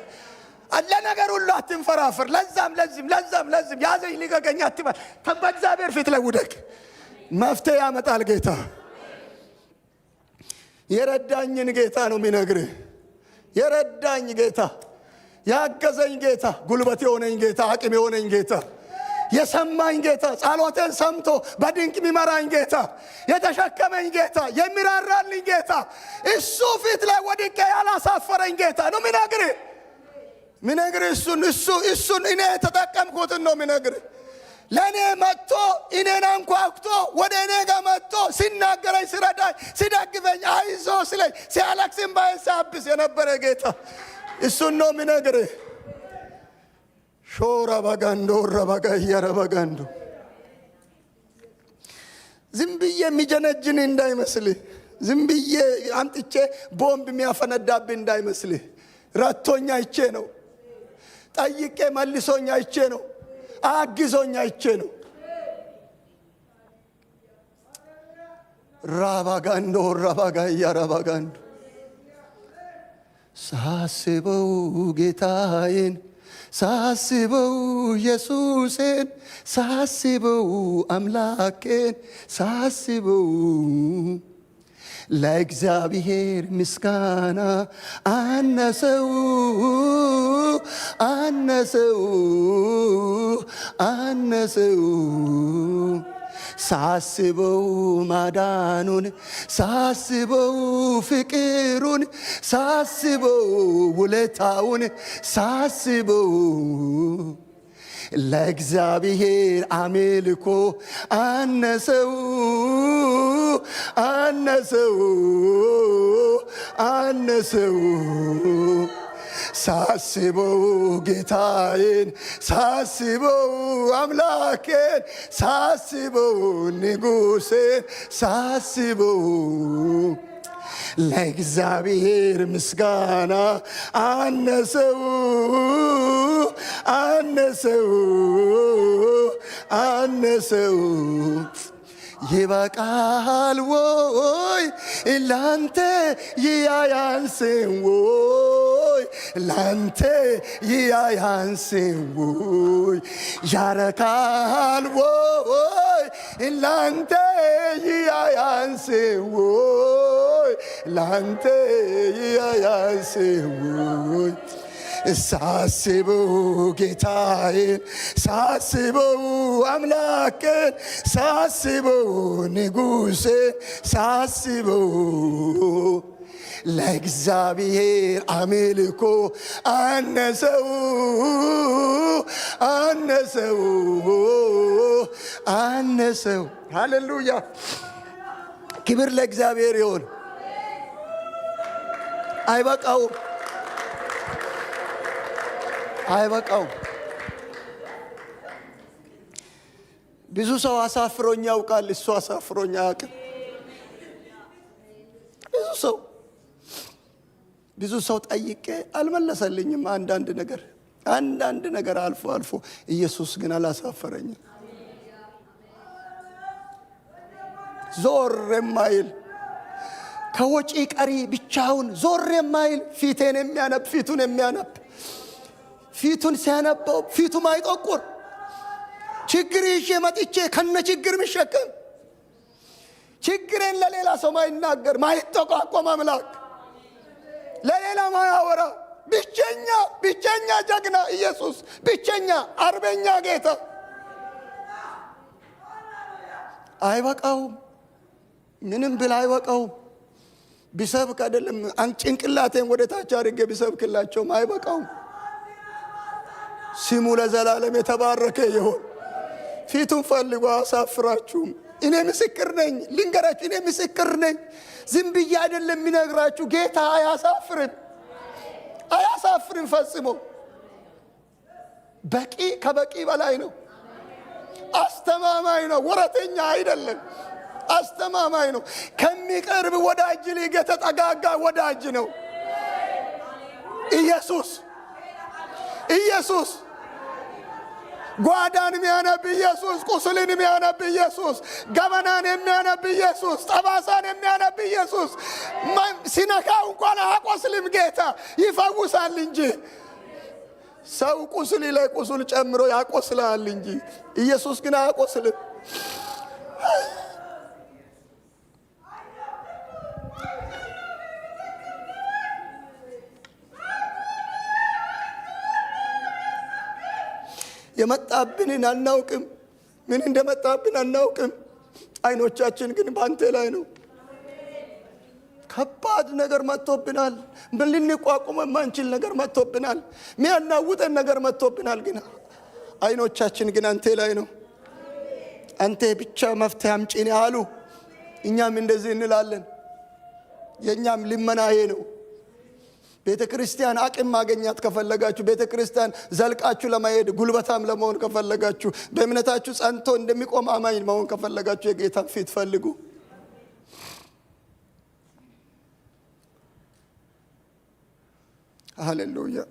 ለነገር ሁሉ አትንፈራፈር። ለዛም ያዘኝ ልቀቀኝ አትበል። በእግዚአብሔር ፊት ላይ ውደቅ። መፍትሄ ያመጣል ጌታ። የረዳኝን ጌታ ነው የሚነግርህ። የረዳኝ ጌታ፣ ያገዘኝ ጌታ፣ ጉልበት የሆነኝ ጌታ፣ አቅም የሆነኝ ጌታ፣ የሰማኝ ጌታ፣ ጸሎቴን ሰምቶ በድንቅ የሚመራኝ ጌታ፣ የተሸከመኝ ጌታ፣ የሚራራልኝ ጌታ፣ እሱ ፊት ላይ ወድቄ ያላሳፈረኝ ጌታ ነው ሚነግርህ። እሱን እኔ የተጠቀምኩትን ነው ሚነግርህ። ለእኔ መጥቶ እኔን አንኳኩቶ ወደ እኔ ጋር መጥቶ ሲናገረኝ፣ ሲረዳኝ፣ ሲደግፈኝ፣ አይዞ ስለኝ፣ ሲያለቅስም ባይን ሲያብስ የነበረ ጌታ እሱን ነው ሚነግርህ። ሾራ ባጋንዶ ረባጋ ያረባጋንዶ ዝም ብዬ የሚጀነጅን እንዳይመስልህ፣ ዝም ብዬ አምጥቼ ቦምብ የሚያፈነዳብህ እንዳይመስልህ። ረቶኛ አይቼ ነው፣ ጠይቄ መልሶኛ አይቼ ነው፣ አግዞኛ አይቼ ነው። ራባጋንዶ ረባጋ ያረባጋንዶ ሳስበው ጌታዬን፣ ሳስበው ኢየሱሴን፣ ሳስበው አምላኬን፣ ሳስበው ለእግዚአብሔር ምስጋና አነሰው ሳስበው ማዳኑን፣ ሳስበው ፍቅሩን፣ ሳስበው ውለታውን፣ ሳስበው ለእግዚአብሔር አምልኮ አነሰው ሳስበው ጌታዬን፣ ሳስበው አምላኬን፣ ሳስበው ንጉሴን፣ ሳስበው ለእግዚአብሔር ምስጋና አነሰው ይበቃል ወይ ላንተ ያያንስን ወይ ላንተ ያያንስውይ ያረካል ወይ ላንተ ያያንስውይ ላንተ ያያንስውይ ሳስበው ጌታዬን ሳስበው አምላኬን ሳስበው ንጉሴን ሳስበው ለእግዚአብሔር አምልኮ አነሰው አነሰው አነሰው። ሃሌሉያ! ክብር ለእግዚአብሔር ይሁን። አይበቃውም አይበቃውም። ብዙ ሰው አሳፍሮኝ ያውቃል፣ እሱ አሳፍሮኝ አያውቅም። ብዙ ሰው ጠይቄ አልመለሰልኝም። አንዳንድ ነገር አልፎ አልፎ፣ ኢየሱስ ግን አላሳፈረኝም። ዞር የማይል ከወጪ ቀሪ ብቻውን ዞር የማይል ፊቱን የሚያነብ ፊቱን ሲያነበው ፊቱ ማይጠቁር ችግር ይዤ መጥቼ ከነ ችግር ምሸከም ችግሬን ለሌላ ሰው ማይናገር ማይጠቋቋም አምላክ ለሌላ ማያወራ ብቸኛ ጀግና ኢየሱስ ብቸኛ አርበኛ ጌታ አይበቃውም። ምንም ብል አይበቃውም። ቢሰብክ አይደለም ጭንቅላቴን ወደ ታች አድርጌ ቢሰብክላቸውም አይበቃውም። ስሙ ለዘላለም የተባረከ ይሁን። ፊቱን ፈልጉ አሳፍራችሁም። እኔ ምስክር ነኝ፣ ልንገራችሁ፣ እኔ ምስክር ነኝ። ዝም ብዬ አይደለም የሚነግራችሁ። ጌታ አያሳፍርም ፈጽሞ። በቂ ከበቂ በላይ ነው። አስተማማኝ ነው። ወረተኛ አይደለም። አስተማማኝ ነው። ከሚቀርብ ወዳጅ ሊግ የተጠጋጋ ወዳጅ ነው ኢየሱስ። ጓዳን የሚያነብ ኢየሱስ፣ ቁስልን የሚያነብ ኢየሱስ፣ ገበናን የሚያነብ ኢየሱስ፣ ጠባሳን የሚያነብ ኢየሱስ። ሲነካው እንኳን አቆስልም። ጌታ ይፈውሳል እንጂ ሰው ቁስል ላይ ቁስል ጨምሮ ያቆስላል እንጂ ኢየሱስ ግን አያቆስልም። የመጣብንን አናውቅም። ምን እንደመጣብን አናውቅም። አይኖቻችን ግን ባንተ ላይ ነው። ከባድ ነገር መጥቶብናል። ምን ልንቋቋም የማንችል ነገር መጥቶብናል። የሚያናውጠን ነገር መጥቶብናል። ግን አይኖቻችን ግን አንተ ላይ ነው። አንተ ብቻ መፍትሄ አምጪ ነው አሉ። እኛም እንደዚህ እንላለን። የኛም ልመናዬ ነው። ቤተ ክርስቲያን አቅም ማግኘት ከፈለጋችሁ፣ ቤተ ክርስቲያን ዘልቃችሁ ለማሄድ ጉልበታም ለመሆን ከፈለጋችሁ፣ በእምነታችሁ ጸንቶ እንደሚቆም አማኝ መሆን ከፈለጋችሁ የጌታን ፊት ፈልጉ። ሃሌሉያ።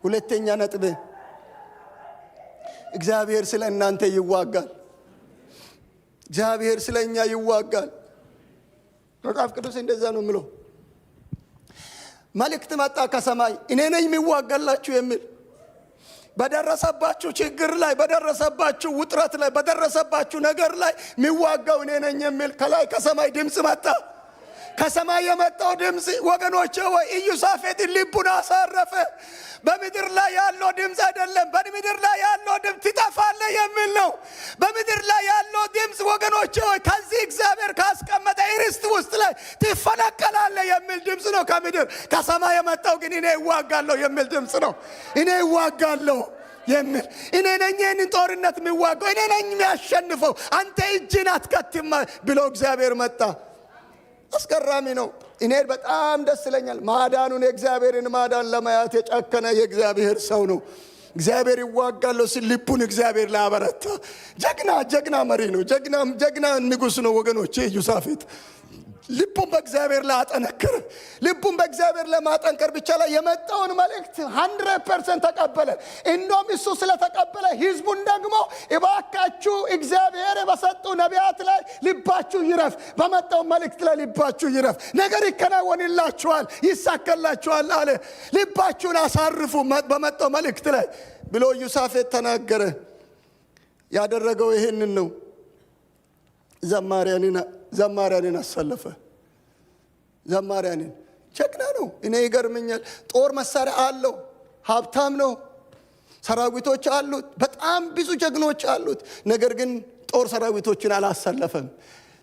ሁለተኛ ነጥብ እግዚአብሔር ስለ እናንተ ይዋጋል። እግዚአብሔር ስለኛ ይዋጋል። መጽሐፍ ቅዱስ እንደዛ ነው የሚለው። መልእክት መጣ ከሰማይ፣ እኔ ነኝ የሚዋጋላችሁ የሚል። በደረሰባችሁ ችግር ላይ፣ በደረሰባችሁ ውጥረት ላይ፣ በደረሰባችሁ ነገር ላይ የሚዋጋው እኔ ነኝ የሚል ከላይ ከሰማይ ድምፅ መጣ። ከሰማይ የመጣው ድምፅ ወገኖቼ ወይ ኢዮሳፍጥን ልቡን አሳረፈ። በምድር ላይ ያለው ድምፅ አይደለም፣ በምድር ላይ ያለው ድምፅ ትጠፋለህ የሚል ነው። በምድር ላይ ያለው ድምፅ ወገኖቼ ወይ ከዚህ እግዚአብሔር ካስቀመጠ ርስት ውስጥ ላይ ትፈነቀላለህ የሚል ድምፅ ነው ከምድር። ከሰማይ የመጣው ግን እኔ እዋጋለሁ የሚል ድምፅ ነው። እኔ እዋጋለሁ የሚል፣ እኔ ነኝ ይህንን ጦርነት የሚዋጋው፣ እኔ ነኝ የሚያሸንፈው፣ አንተ እጅን አትከትም ብሎ እግዚአብሔር መጣ። አስገራሚ ነው። እኔ በጣም ደስ ይለኛል። ማዳኑን የእግዚአብሔርን ማዳን ለማየት የጨከነ የእግዚአብሔር ሰው ነው። እግዚአብሔር ይዋጋለሁ ሲል ልቡን እግዚአብሔር ላበረታ ጀግና መሪ ነው። ጀግና ንጉሥ ነው ወገኖቼ ኢዮሳፍጥ። ልቡን በእግዚአብሔር ላይ አጠነከረ። ልቡን በእግዚአብሔር ለማጠንከር ብቻ ላይ የመጣውን መልእክት 100% ተቀበለ። እንደውም እሱ ስለተቀበለ ህዝቡን ደግሞ እባካችሁ እግዚአብሔር በሰጡ ነቢያት ላይ ልባችሁ ይረፍ፣ በመጣው መልእክት ላይ ልባችሁ ይረፍ፣ ነገር ይከናወንላችኋል፣ ይሳካላችኋል አለ። ልባችሁን አሳርፉ በመጣው መልእክት ላይ ብሎ ኢዮሳፍጥ ተናገረ። ያደረገው ይሄንን ነው። ዘማሪያንን አሰለፈ። ዘማሪያንን ጀግና ነው። እኔ ይገርመኛል። ጦር መሳሪያ አለው፣ ሀብታም ነው፣ ሰራዊቶች አሉት፣ በጣም ብዙ ጀግኖች አሉት። ነገር ግን ጦር ሰራዊቶችን አላሰለፈም።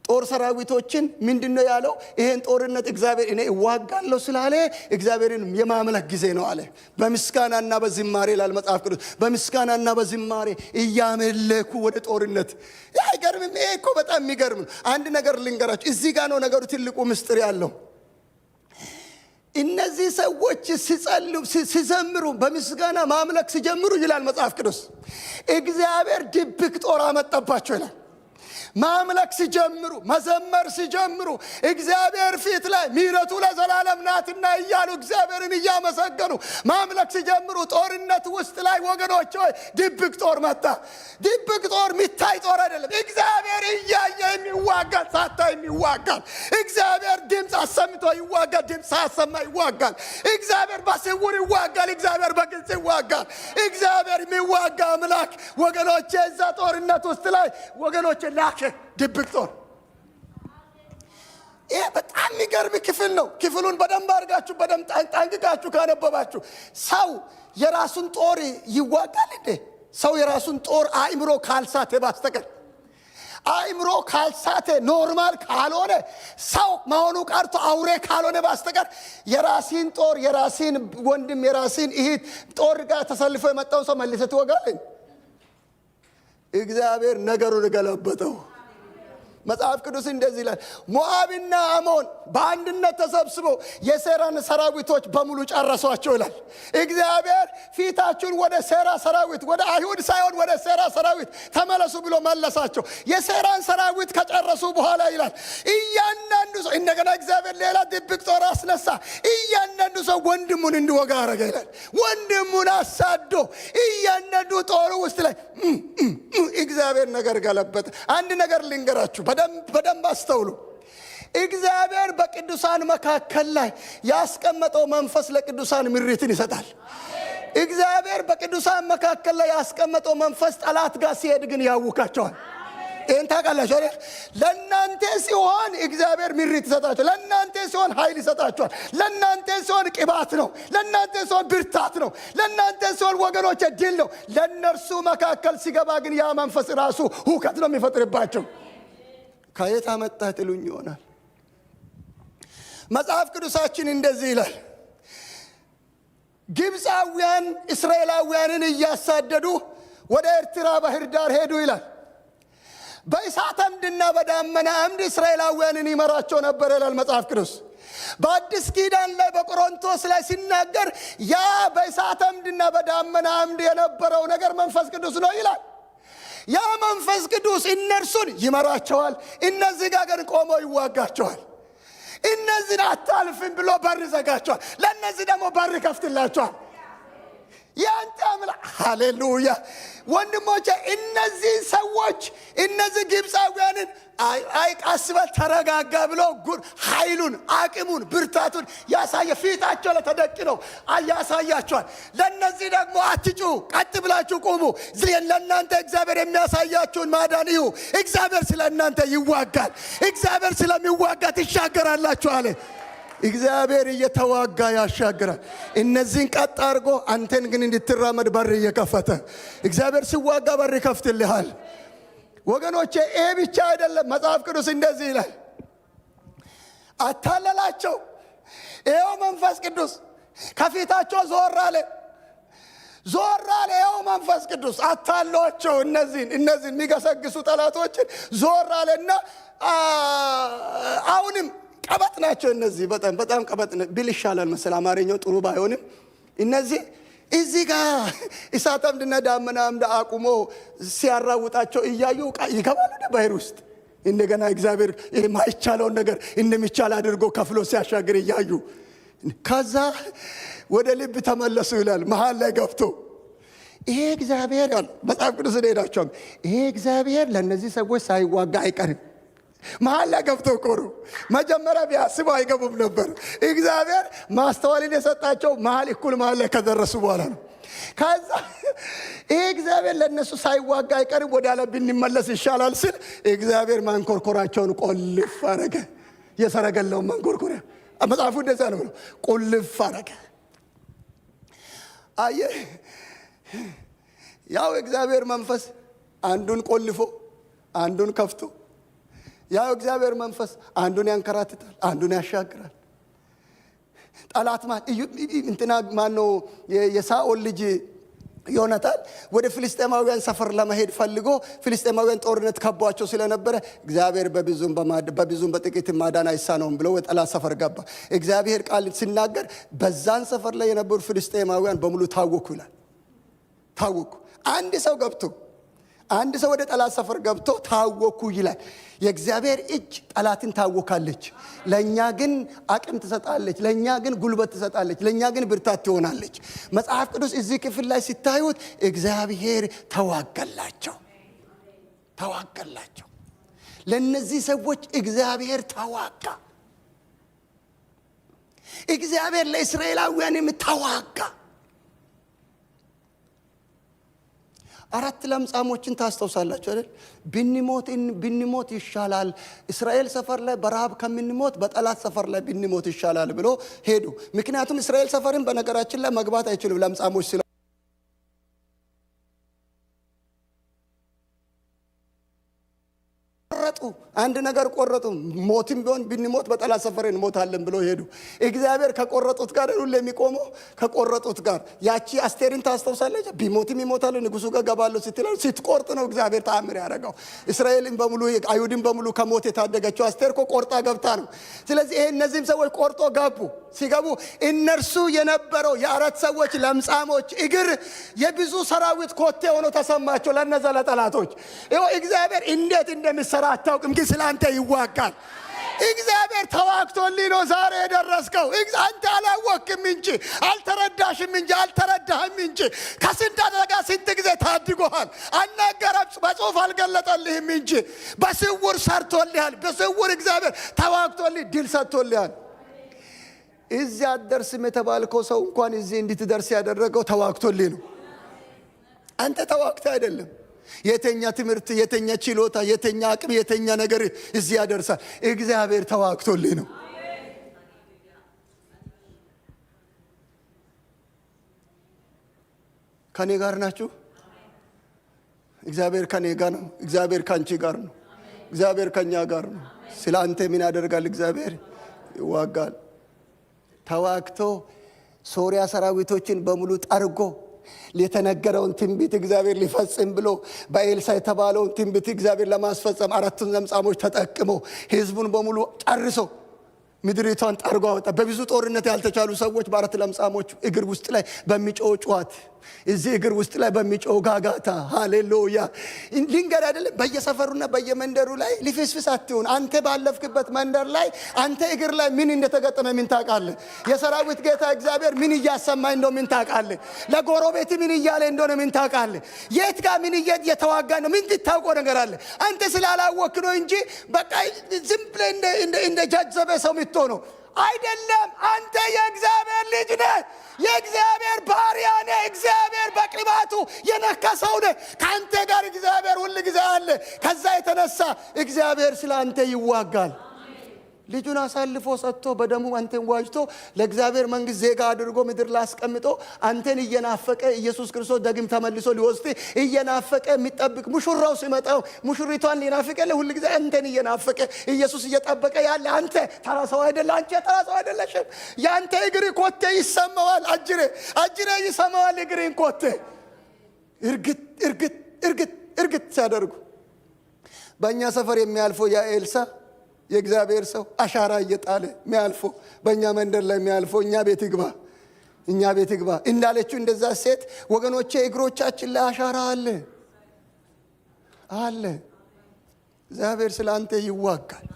ጦር ሰራዊቶችን ምንድነው ያለው? ይሄን ጦርነት እግዚአብሔር እኔ እዋጋለሁ ስላለ እግዚአብሔርን የማምለክ ጊዜ ነው አለ። በምስጋናና በዝማሬ ይላል መጽሐፍ ቅዱስ። በምስጋናና በዝማሬ እያመለኩ ወደ ጦርነት። አይገርምም? ይሄ እኮ በጣም የሚገርም ነው። አንድ ነገር ልንገራችሁ። እዚህ ጋር ነው ነገሩ ትልቁ ምስጢር ያለው። እነዚህ ሰዎች ሲጸልዩ ሲዘምሩ በምስጋና ማምለክ ሲጀምሩ ይላል መጽሐፍ ቅዱስ እግዚአብሔር ድብቅ ጦር አመጣባቸው ይላል። ማምለክ ሲጀምሩ መዘመር ሲጀምሩ እግዚአብሔር ፊት ላይ ምሕረቱ ለዘላለም ናትና እያሉ እግዚአብሔርን እያመሰገኑ ማምለክ ሲጀምሩ ጦርነት ውስጥ ላይ ወገኖች ሆይ ድብቅ ጦር መጣ። ድብቅ ጦር ሚታይ ጦር አይደለም። እግዚአብሔር እያየ የሚዋጋል፣ ሳታይ የሚዋጋል። እግዚአብሔር ድምፅ አሰምቶ ይዋጋል፣ ድምፅ ሳያሰማ ይዋጋል። እግዚአብሔር በስውር ይዋጋል፣ እግዚአብሔር በግልጽ ይዋጋል። እግዚአብሔር የሚዋጋ አምላክ ወገኖች እዛ ጦርነት ውስጥ ላይ ወገኖች ላከ ድብቅ ጦር። ይሄ በጣም የሚገርም ክፍል ነው። ክፍሉን በደንብ አድርጋችሁ በደንብ ጠንቅቃችሁ ካነበባችሁ ሰው የራሱን ጦር ይዋጋል እንዴ? ሰው የራሱን ጦር አእምሮ ካልሳተ በስተቀር አእምሮ ካልሳተ ኖርማል ካልሆነ ሰው መሆኑ ቀርቶ አውሬ ካልሆነ በስተቀር የራሲን ጦር የራሲን ወንድም የራሲን እህት ጦር ጋር ተሰልፎ የመጣውን ሰው መልሰት ይወጋል። እግዚአብሔር ነገሩን ገለበጠው። መጽሐፍ ቅዱስ እንደዚህ ይላል፣ ሞዓብና አሞን በአንድነት ተሰብስበው የሴራን ሰራዊቶች በሙሉ ጨረሷቸው ይላል። እግዚአብሔር ፊታችሁን ወደ ሴራ ሰራዊት ወደ አይሁድ ሳይሆን ወደ ሴራ ሰራዊት ተመለሱ ብሎ መለሳቸው። የሴራን ሰራዊት ከጨረሱ በኋላ ይላል እያንዳንዱ ሰው እንደገና እግዚአብሔር ሌላ ድብቅ ጦር አስነሳ። እያንዳንዱ ሰው ወንድሙን እንዲወጋ አረገ ይላል። ወንድሙን አሳዶ እያንዳንዱ ጦር ውስጥ ላይ እግዚአብሔር ነገር ገለበጠ። አንድ ነገር ልንገራችሁ፣ በደንብ አስተውሉ። እግዚአብሔር በቅዱሳን መካከል ላይ ያስቀመጠው መንፈስ ለቅዱሳን ምሪትን ይሰጣል። እግዚአብሔር በቅዱሳን መካከል ላይ ያስቀመጠው መንፈስ ጠላት ጋር ሲሄድ ግን ያውካቸዋል። ይህን ታውቃላችሁ አይደል? ለእናንተ ሲሆን እግዚአብሔር ምሪት ይሰጣቸዋል። ለእናንተ ሲሆን ኃይል ይሰጣቸዋል። ለእናንተ ሲሆን ቅባት ነው። ለእናንተ ሲሆን ብርታት ነው። ለእናንተ ሲሆን ወገኖች ድል ነው። ለእነርሱ መካከል ሲገባ ግን ያ መንፈስ ራሱ ሁከት ነው የሚፈጥርባቸው። ከየት አመጣህ ትሉኝ ይሆናል። መጽሐፍ ቅዱሳችን እንደዚህ ይላል፣ ግብፃውያን እስራኤላውያንን እያሳደዱ ወደ ኤርትራ ባህር ዳር ሄዱ ይላል። በእሳት አምድና በዳመና አምድ እስራኤላውያንን ይመራቸው ነበር ይላል መጽሐፍ ቅዱስ። በአዲስ ኪዳን ላይ በቆሮንቶስ ላይ ሲናገር ያ በእሳት አምድና በዳመና አምድ የነበረው ነገር መንፈስ ቅዱስ ነው ይላል። ያ መንፈስ ቅዱስ እነርሱን ይመራቸዋል፣ እነዚህ ጋር ግን ቆሞ ይዋጋቸዋል። እነዚህን አታልፍም ብሎ በር ዘጋቸዋል፣ ለእነዚህ ደግሞ በር ከፍትላቸዋል። ያንተ አምላክ ሃሌሉያ። ወንድሞቼ እነዚህ ሰዎች እነዚህ ግብፃውያንን አይቃስበል ተረጋጋ ብሎ ኃይሉን አቅሙን ብርታቱን ያሳየ ፊታቸው ላይ ተደቅነው ያሳያቸዋል። ለነዚህ ደግሞ አትጩ፣ ቀጥ ብላችሁ ቁሙ፣ ለእናንተ እግዚአብሔር የሚያሳያችሁን ማዳን እዩ። እግዚአብሔር ስለ እናንተ ይዋጋል። እግዚአብሔር ስለሚዋጋ ትሻገራላችሁ አለ። እግዚአብሔር እየተዋጋ ያሻግራል። እነዚህን ቀጥ አድርጎ አንተን ግን እንድትራመድ በር እየከፈተ እግዚአብሔር ሲዋጋ በር ይከፍትልሃል። ወገኖቼ ይሄ ብቻ አይደለም። መጽሐፍ ቅዱስ እንደዚህ ይላል፣ አታለላቸው። ይኸው መንፈስ ቅዱስ ከፊታቸው ዞር አለ። ይኸው መንፈስ ቅዱስ አታሏቸው። እነዚህን የሚገሰግሱ ጠላቶችን ዞር አለና አሁንም ቀበጥ ናቸው። እነዚህ በጣም ቀበጥ ቢል ይሻላል መሰል፣ አማርኛው ጥሩ ባይሆንም እነዚህ እዚህ ጋር እሳት አምድና ዳመና አምድ አቁሞ ሲያራውጣቸው እያዩ ይገባሉ ባህር ውስጥ። እንደገና እግዚአብሔር የማይቻለውን ነገር እንደሚቻል አድርጎ ከፍሎ ሲያሻግር እያዩ ከዛ ወደ ልብ ተመለሱ ይላል። መሃል ላይ ገብቶ ይሄ እግዚአብሔር ያለ መጽሐፍ ቅዱስ ሄዳቸው ይሄ እግዚአብሔር ለነዚህ ሰዎች ሳይዋጋ አይቀርም። መሃል ላይ ገብቶ ቆሩ መጀመሪያ ቢያስቡ አይገቡም ነበር። እግዚአብሔር ማስተዋልን የሰጣቸው እኩል መሃል ላይ ከደረሱ በኋላ ነው። ከዛ ይሄ እግዚአብሔር ለነሱ ሳይዋጋ አይቀርም ወደ አለ ብንመለስ ይሻላል ሲል እግዚአብሔር ማንኮርኮራቸውን ቆልፍ አረገ። የሰረገላውን ማንኮርኮሪያ መጽሐፉ እንደዛ ነው ቆልፍ አረገ። አየ ያው እግዚአብሔር መንፈስ አንዱን ቆልፎ አንዱን ከፍቶ ያው እግዚአብሔር መንፈስ አንዱን ያንከራትታል አንዱን ያሻግራል። ጠላት እንትና ማነው የሳኦል ልጅ ዮናታን ወደ ፍልስጤማውያን ሰፈር ለመሄድ ፈልጎ ፍልስጤማውያን ጦርነት ከቧቸው ስለነበረ እግዚአብሔር በብዙም በጥቂት ማዳን አይሳነውም ብሎ ወደ ጠላት ሰፈር ገባ። እግዚአብሔር ቃል ሲናገር በዛን ሰፈር ላይ የነበሩ ፍልስጤማውያን በሙሉ ታወኩ ይላል። ታወኩ። አንድ ሰው ወደ ጠላት ሰፈር ገብቶ ታወኩ ይላል። የእግዚአብሔር እጅ ጠላትን ታወካለች፣ ለኛ ግን አቅም ትሰጣለች፣ ለኛ ግን ጉልበት ትሰጣለች፣ ለኛ ግን ብርታት ትሆናለች። መጽሐፍ ቅዱስ እዚህ ክፍል ላይ ሲታዩት እግዚአብሔር ተዋገላቸው። ለነዚህ ሰዎች እግዚአብሔር ተዋጋ። እግዚአብሔር ለእስራኤላውያንም ተዋጋ። 4 ለምጻሞችን ታስተውሳላችሁ አይደል? ብንሞት ይሻላል እስራኤል ሰፈር ላይ በረሃብ ከምንሞት በጠላት ሰፈር ላይ ብንሞት ይሻላል ብሎ ሄዱ። ምክንያቱም እስራኤል ሰፈርን በነገራችን ላይ መግባት አይችሉም ለምጻሞች ስለ አንድ ነገር ቆረጡ። ሞትም ቢሆን ብንሞት በጠላት ሰፈር እንሞታለን ብሎ ሄዱ። እግዚአብሔር ከቆረጡት ጋር ሁሉ የሚቆመው ከቆረጡት ጋር። ያቺ አስቴርን ታስተውሳለች። ቢሞትም ይሞታል ንጉሱ ጋር ገባለሁ ስትል ስትቆርጥ ነው እግዚአብሔር ተአምር ያደረገው። እስራኤልን በሙሉ አይሁድን በሙሉ ከሞት የታደገችው አስቴር እኮ ቆርጣ ገብታ ነው። ስለዚህ ይሄ እነዚህም ሰዎች ቆርጦ ገቡ። ሲገቡ እነርሱ የነበረው የ4 ሰዎች ለምጻሞች እግር የብዙ ሰራዊት ኮቴ ሆኖ ተሰማቸው ለነዛ ለጠላቶች። ይኸው እግዚአብሔር እንዴት እንደሚሰራ አታውቅም፣ ግን ስላንተ ይዋጋል። እግዚአብሔር ተዋግቶልኝ ነው ዛሬ የደረስከው። አንተ አላወቅም እንጂ አልተረዳሽም እንጂ አልተረዳህም እንጂ ከስንት አደጋ ስንት ጊዜ ታድጎሃል። አናገረም በጽሁፍ አልገለጠልህም እንጂ በስውር ሰርቶልሃል። በስውር እግዚአብሔር ተዋግቶልህ ድል ሰጥቶልሃል። እዚህ አትደርስም የተባልከው ሰው እንኳን እዚህ እንድትደርስ ያደረገው ተዋግቶልህ ነው። አንተ ተዋግተህ አይደለም። የተኛ ትምህርት፣ የተኛ ችሎታ፣ የተኛ አቅም፣ የተኛ ነገር እዚህ ያደርሳል። እግዚአብሔር ተዋግቶልህ ነው። ከኔ ጋር ናችሁ? እግዚአብሔር ከኔ ጋር ነው። እግዚአብሔር ካንቺ ጋር ነው። እግዚአብሔር ከኛ ጋር ነው። ስለ አንተ ምን ያደርጋል? እግዚአብሔር ይዋጋል። ተዋግቶ ሶሪያ ሰራዊቶችን በሙሉ ጠርጎ የተነገረውን ትንቢት እግዚአብሔር ሊፈጽም ብሎ በኤልሳ የተባለውን ትንቢት እግዚአብሔር ለማስፈጸም 4 ለምጻሞች ተጠቅሞ ህዝቡን በሙሉ ጨርሶ ምድሪቷን ጠርጎ አወጣ። በብዙ ጦርነት ያልተቻሉ ሰዎች በ4 ለምጻሞች እግር ውስጥ ላይ በሚጮህ ጩኸት፣ እዚህ እግር ውስጥ ላይ በሚጮህ ጋጋታ፣ ሃሌሉያ ልንገር አይደለም። በየሰፈሩና በየመንደሩ ላይ ሊፍስፍስ አትሁን። አንተ ባለፍክበት መንደር ላይ አንተ እግር ላይ ምን እንደተገጠመ ምን ታውቃለህ? የሰራዊት ጌታ እግዚአብሔር ምን እያሰማኝ እንደው ምን ታውቃለህ? ለጎረቤት ምን እያለ እንደሆነ ምን ታውቃለህ? የት ጋር ምን እየተዋጋ ነው ምን ትታውቀው ነገር አለ? አንተ ስላላወክ ነው እንጂ በቃ ዝም ብለህ እንደ ጃጀበ ሰው ምትሆነው አይደለም። አንተ የእግዚአብሔር ልጅ ነህ። የእግዚአብሔር ባሪያ ነህ። እግዚአብሔር በቅባቱ የነከሰው ነህ። ከአንተ ጋር እግዚአብሔር ሁሉ ጊዜ አለ። ከዛ የተነሳ እግዚአብሔር ስለ አንተ ይዋጋል። ልጁን አሳልፎ ሰጥቶ በደሙ አንተን ዋጅቶ ለእግዚአብሔር መንግስት ዜጋ አድርጎ ምድር ላይ አስቀምጦ አንተን እየናፈቀ ኢየሱስ ክርስቶስ ደግም ተመልሶ ሊወስድ እየናፈቀ የሚጠብቅ ሙሽራው ሲመጣው ሙሽሪቷን ሊናፍቀ ለሁሉ ጊዜ አንተን እየናፈቀ ኢየሱስ እየጠበቀ ያለ አንተ ተራ ሰው አይደለ። አንቺ ተራ ሰው አይደለሽም። ያንተ እግር ኮቴ ይሰማዋል። አጅሬ ይሰማዋል እግርን ኮቴ እርግጥ ሲያደርጉ በእኛ ሰፈር የሚያልፈው ያ ኤልሳ የእግዚአብሔር ሰው አሻራ እየጣለ የሚያልፈው በእኛ መንደር ላይ የሚያልፈው እኛ ቤት ይግባ እንዳለችው እንደዛ ሴት ወገኖቼ እግሮቻችን ላይ አሻራ አለ። እግዚአብሔር ስለ አንተ ይዋጋል።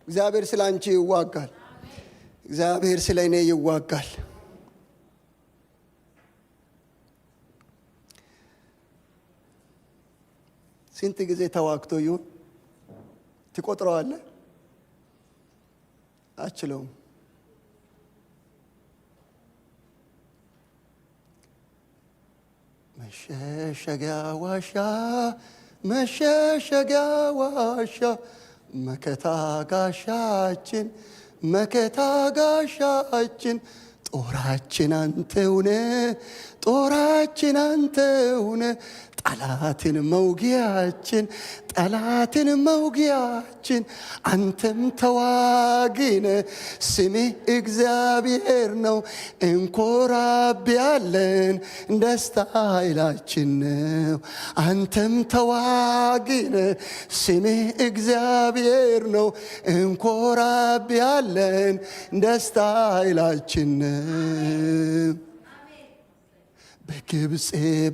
እግዚአብሔር ስለ አንቺ ይዋጋል። እግዚአብሔር ስለ እኔ ይዋጋል። ስንት ጊዜ ተዋግቶ ይሁን ትቆጥረዋለህ? አችለውም። መሸሸጊያ ዋሻ መሸሸጊያ ዋሻ መከታ ጋሻችን መከታ ጋሻችን ጦራችን አንተውነ ጦራችን አንተውነ ጠላትን መውጊያችን ጠላትን መውጊያችን አንተም ተዋጊነ ስምህ እግዚአብሔር ነው እንኮራብያለን ደስታ ኃይላችን ነው። አንተም ተዋጊነ ስምህ እግዚአብሔር ነው እንኮራብያለን ደስታ ኃይላችን ነው። በግብፅ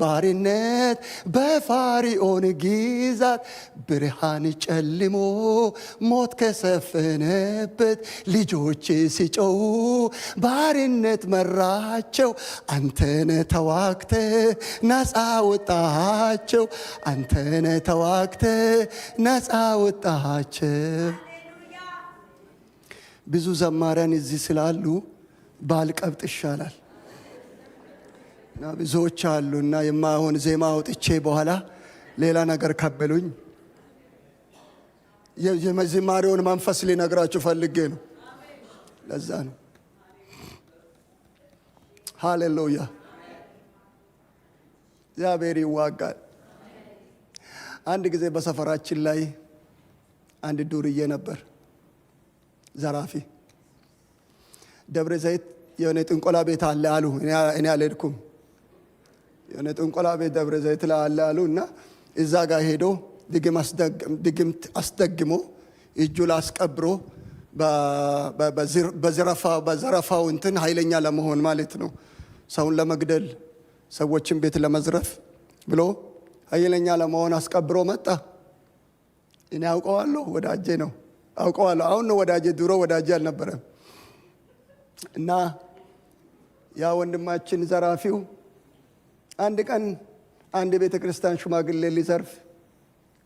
ባርነት በፋሪኦን ግዛት ብርሃን ጨልሞ ሞት ከሰፈነበት ልጆች ሲጮሁ ባርነት መራቸው። አንተነ ተዋግተ ነፃ ወጣቸው። አንተነ ተዋግተ ነፃ ወጣቸው። ብዙ ዘማሪያን እዚህ ስላሉ ባልቀብጥ ይሻላል። እና ብዙዎች አሉና የማይሆን ዜማ አውጥቼ በኋላ ሌላ ነገር ከበሉኝ። የዝማሬውን መንፈስ ሊነግራችሁ ፈልጌ ነው። ለዛ ነው። ሃሌሉያ። እግዚአብሔር ይዋጋል። አንድ ጊዜ በሰፈራችን ላይ አንድ ዱርዬ ነበር፣ ዘራፊ። ደብረ ዘይት የሆነ ጥንቆላ ቤት አለ አሉ። እኔ አልሄድኩም። የሆነ ጥንቆላ ቤት ደብረ ዘይት ላይ አለ አሉ እና እዛ ጋር ሄዶ ድግምት አስደግሞ እጁ ላስቀብሮ በዘረፋው እንትን ኃይለኛ ለመሆን ማለት ነው። ሰውን ለመግደል ሰዎችን ቤት ለመዝረፍ ብሎ ኃይለኛ ለመሆን አስቀብሮ መጣ። እኔ አውቀዋለሁ፣ ወዳጄ ነው፣ አውቀዋለሁ። አሁን ነው ወዳጄ፣ ድሮ ወዳጄ አልነበረም። እና ያ ወንድማችን ዘራፊው አንድ ቀን አንድ ቤተ ክርስቲያን ሽማግሌ ሊዘርፍ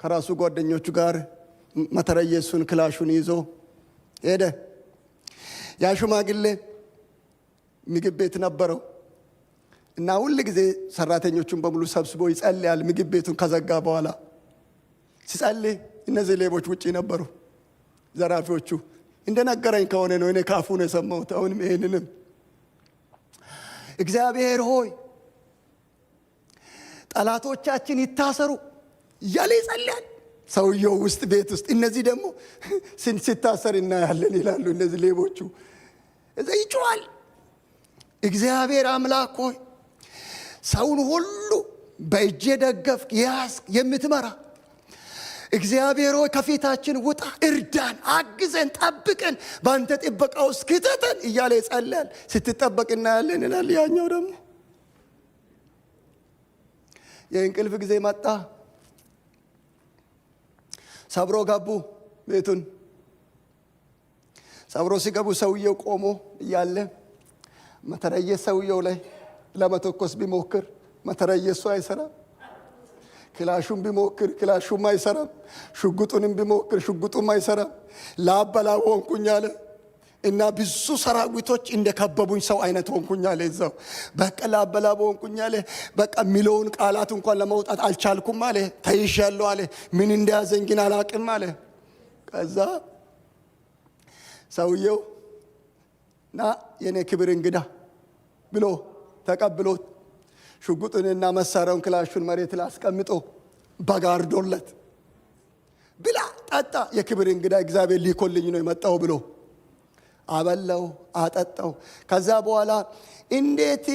ከራሱ ጓደኞቹ ጋር መትረየሱን ክላሹን ይዞ ሄደ። ያ ሽማግሌ ምግብ ቤት ነበረው እና ሁል ጊዜ ሰራተኞቹን በሙሉ ሰብስቦ ይጸልያል። ምግብ ቤቱን ከዘጋ በኋላ ሲጸልይ እነዚህ ሌቦች ውጪ ነበሩ። ዘራፊዎቹ እንደነገረኝ ከሆነ ነው፣ እኔ ካፉ ነው የሰማሁት። አሁንም ይሄንንም እግዚአብሔር ሆይ ጠላቶቻችን ይታሰሩ እያለ ይጸልያል ሰውየው ውስጥ ቤት ውስጥ። እነዚህ ደግሞ ሲታሰር እናያለን ይላሉ። እነዚህ ሌቦቹ እዛ ይጮሃል። እግዚአብሔር አምላክ ሆይ ሰውን ሁሉ በእጄ ደገፍክ ያስክ የምትመራ እግዚአብሔር ሆይ ከፊታችን ውጣ፣ እርዳን፣ አግዘን፣ ጠብቀን፣ በአንተ ጥበቃ ውስጥ ክተተን እያለ ይጸልያል። ስትጠበቅ እናያለን ይላል። ያኛው ደግሞ የእንቅልፍ ጊዜ መጣ። ሰብሮ ገቡ ቤቱን። ሰብሮ ሲገቡ ሰውየው ቆሞ እያለ መትረየስ ሰውየው ላይ ለመተኮስ ቢሞክር መትረየሱ አይሰራም። ክላሹን ቢሞክር ክላሹም አይሰራም። ሽጉጡንም ቢሞክር ሽጉጡም አይሰራም። ላበላብ ሆንኩኝ አለ እና ብዙ ሰራዊቶች እንደከበቡኝ ሰው አይነት ሆንኩኝ አለ። እዛው በቃ ላበላብ ሆንኩኝ አለ። በቃ ሚለውን ቃላት እንኳን ለማውጣት አልቻልኩም አለ። ተይሻለሁ አለ። ምን እንደያዘኝ ግን አላቅም አለ። ከዛ ሰውየው ና የኔ ክብር እንግዳ ብሎ ተቀብሎት ሽጉጡንና መሳሪያውን ክላሹን መሬት ላይ አስቀምጦ በጋርዶለት ብላ ጠጣ፣ የክብር እንግዳ እግዚአብሔር ሊኮልኝ ነው የመጣው ብሎ አበላው፣ አጠጣው። ከዛ በኋላ እንዴት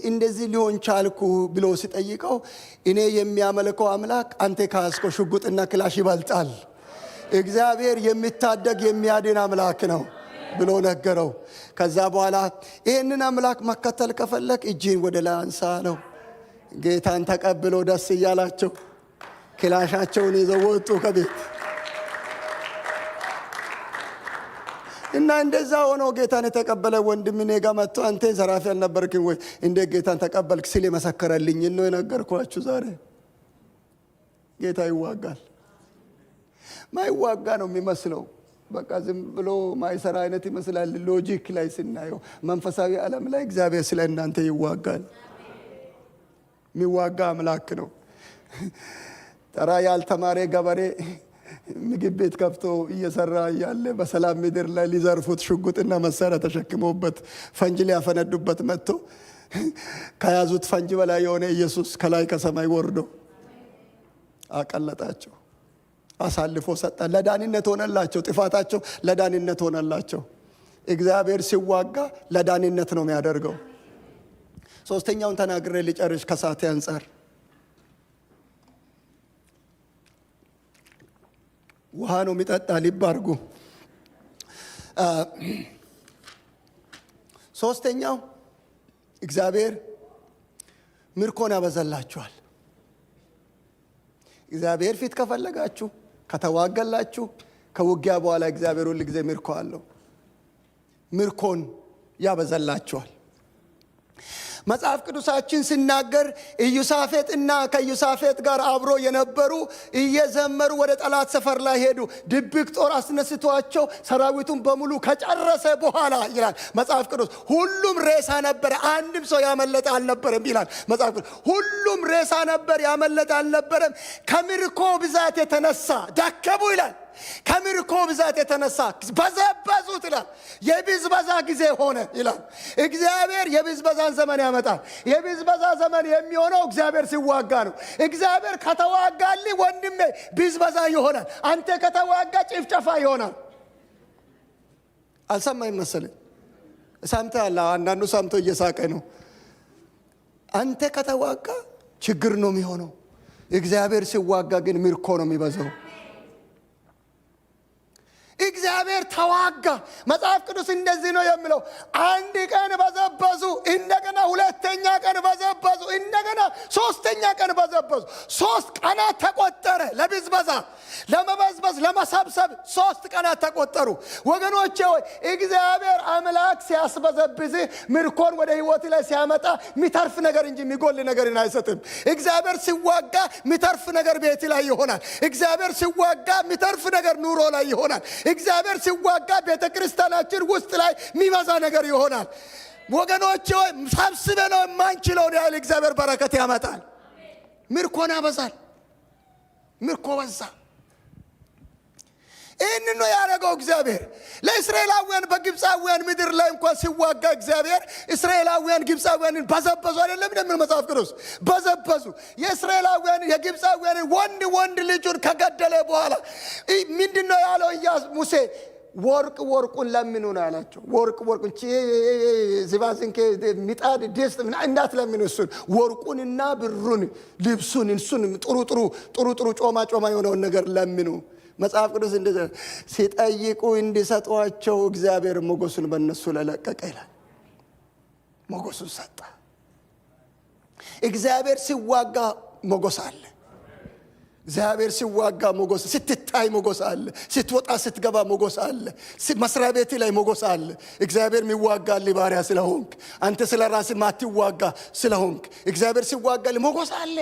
እንደዚህ ሊሆን ቻልኩ ብሎ ሲጠይቀው እኔ የሚያመልከው አምላክ አንተ ካስኮ ሽጉጥና ክላሽ ይበልጣል፣ እግዚአብሔር የሚታደግ የሚያድን አምላክ ነው ብሎ ነገረው። ከዛ በኋላ ይህንን አምላክ መከተል ከፈለክ እጅን ወደ ላይ አንሳ ነው። ጌታን ተቀብሎ ደስ እያላቸው ክላሻቸውን ይዘው ወጡ ከቤት። እና እንደዛ ሆኖ ጌታን የተቀበለ ወንድም እኔ ጋር መጥቶ አንተ ዘራፊ አልነበርክም ወይ እንዴት ጌታን ተቀበልክ ሲል የመሰከረልኝ ነው የነገርኳችሁ ዛሬ። ጌታ ይዋጋል። ማይዋጋ ነው የሚመስለው። በቃ ዝም ብሎ ማይሰራ አይነት ይመስላል ሎጂክ ላይ ስናየው። መንፈሳዊ ዓለም ላይ እግዚአብሔር ስለ እናንተ ይዋጋል። የሚዋጋ አምላክ ነው። ተራ ያልተማረ ገበሬ ምግብ ቤት ከፍቶ እየሰራ እያለ በሰላም ምድር ላይ ሊዘርፉት ሽጉጥና መሳሪያ ተሸክመውበት ፈንጅ ሊያፈነዱበት መጥቶ ከያዙት ፈንጅ በላይ የሆነ ኢየሱስ ከላይ ከሰማይ ወርዶ አቀለጣቸው፣ አሳልፎ ሰጣ። ለዳንነት ሆነላቸው። ጥፋታቸው ለዳንነት ሆነላቸው። እግዚአብሔር ሲዋጋ ለዳንነት ነው የሚያደርገው። ሶስተኛውን ተናግሬ ልጨርስ ከሰዓት አንፃር። ውሃ ነው የሚጠጣ። ልብ አድርጉ። ሶስተኛው እግዚአብሔር ምርኮን ያበዛላችኋል። እግዚአብሔር ፊት ከፈለጋችሁ ከተዋገላችሁ ከውጊያ በኋላ እግዚአብሔር ሁሉ ጊዜ ምርኮ አለው። ምርኮን ያበዛላችኋል። መጽሐፍ ቅዱሳችን ሲናገር ኢዮሳፌጥና ከኢዮሳፌጥ ጋር አብሮ የነበሩ እየዘመሩ ወደ ጠላት ሰፈር ላይ ሄዱ። ድብቅ ጦር አስነስቷቸው ሰራዊቱን በሙሉ ከጨረሰ በኋላ ይላል መጽሐፍ ቅዱስ ሁሉም ሬሳ ነበር፣ አንድም ሰው ያመለጠ አልነበረም ይላል መጽሐፍ ቅዱስ። ሁሉም ሬሳ ነበር፣ ያመለጠ አልነበረም። ከምርኮ ብዛት የተነሳ ደከሙ ይላል። ከምርኮ ብዛት የተነሳ በዘበዙት ይላል። የብዝበዛ ጊዜ ሆነ ይላል። እግዚአብሔር የብዝበዛን ዘመን ያመጣል። የብዝበዛ ዘመን የሚሆነው እግዚአብሔር ሲዋጋ ነው። እግዚአብሔር ከተዋጋልህ ወንድሜ ብዝበዛ ይሆናል። አንተ ከተዋጋ ጭፍጨፋ ይሆናል። አልሰማኝም መሰለኝ። ሰምተሃል? አንዳንዱ ሰምቶ እየሳቀ ነው። አንተ ከተዋጋ ችግር ነው የሚሆነው። እግዚአብሔር ሲዋጋ ግን ምርኮ ነው የሚበዛው። እግዚአብሔር ተዋጋ። መጽሐፍ ቅዱስ እንደዚህ ነው የሚለው። አንድ ቀን በዘበዙ፣ እንደገና ሁለተኛ ቀን በዘበዙ፣ እንደገና ሶስተኛ ቀን በዘበዙ። 3 ቀናት ተቆጠረ ለብዝበዛ፣ ለመበዝበዝ፣ ለመሰብሰብ 3 ቀናት ተቆጠሩ። ወገኖቼ ሆይ እግዚአብሔር አምላክ ሲያስበዘብዝ ምርኮን ወደ ህይወት ላይ ሲያመጣ የሚተርፍ ነገር እንጂ የሚጎል ነገርን አይሰጥም። እግዚአብሔር ሲዋጋ የሚተርፍ ነገር ቤት ላይ ይሆናል። እግዚአብሔር ሲዋጋ የሚተርፍ ነገር ኑሮ ላይ ይሆናል። እግዚአብሔር ሲዋጋ ቤተ ክርስቲያናችን ውስጥ ላይ የሚበዛ ነገር ይሆናል። ወገኖቼ ሆይ ሰብስበ ነው የማንችለውን ያህል እግዚአብሔር በረከት ያመጣል። ምርኮን ያበዛል። ምርኮ በዛ። ይህን ነው ያደረገው እግዚአብሔር ለእስራኤላውያን በግብፃውያን ምድር ላይ እንኳን ሲዋጋ እግዚአብሔር እስራኤላውያን ግብፃውያንን በዘበዙ አይደለም እንደምን መጽሐፍ ቅዱስ በዘበዙ። የእስራኤላውያን የግብፃውያን ወንድ ልጁን ከገደለ በኋላ ምንድነው ያለው ሙሴ? ወርቁን ለምኑ ነው ያላቸው። ወርቁን ዝባዝንኬ ሚጣድ ድስት እንዳትለምኑ፣ እሱን ወርቁንና ብሩን ልብሱን እሱን ጥሩ ጮማ የሆነውን ነገር ለምኑ። መጽሐፍ ቅዱስ እንደዚህ ሲጠይቁ እንዲሰጧቸው እግዚአብሔር ሞገሱን በእነሱ ላይ ለቀቀ ይላል። ሞገሱን ሰጠ። እግዚአብሔር ሲዋጋ ሞገስ አለ። እግዚአብሔር ሲዋጋ ሞገስ፣ ስትታይ ሞገስ አለ። ስትወጣ ስትገባ ሞገስ አለ። መስሪያ ቤት ላይ ሞገስ አለ። እግዚአብሔር የሚዋጋል ባሪያ ስለሆንክ፣ አንተ ስለ ራስህ ማትዋጋ ስለሆንክ እግዚአብሔር ሲዋጋል ሞገስ አለ።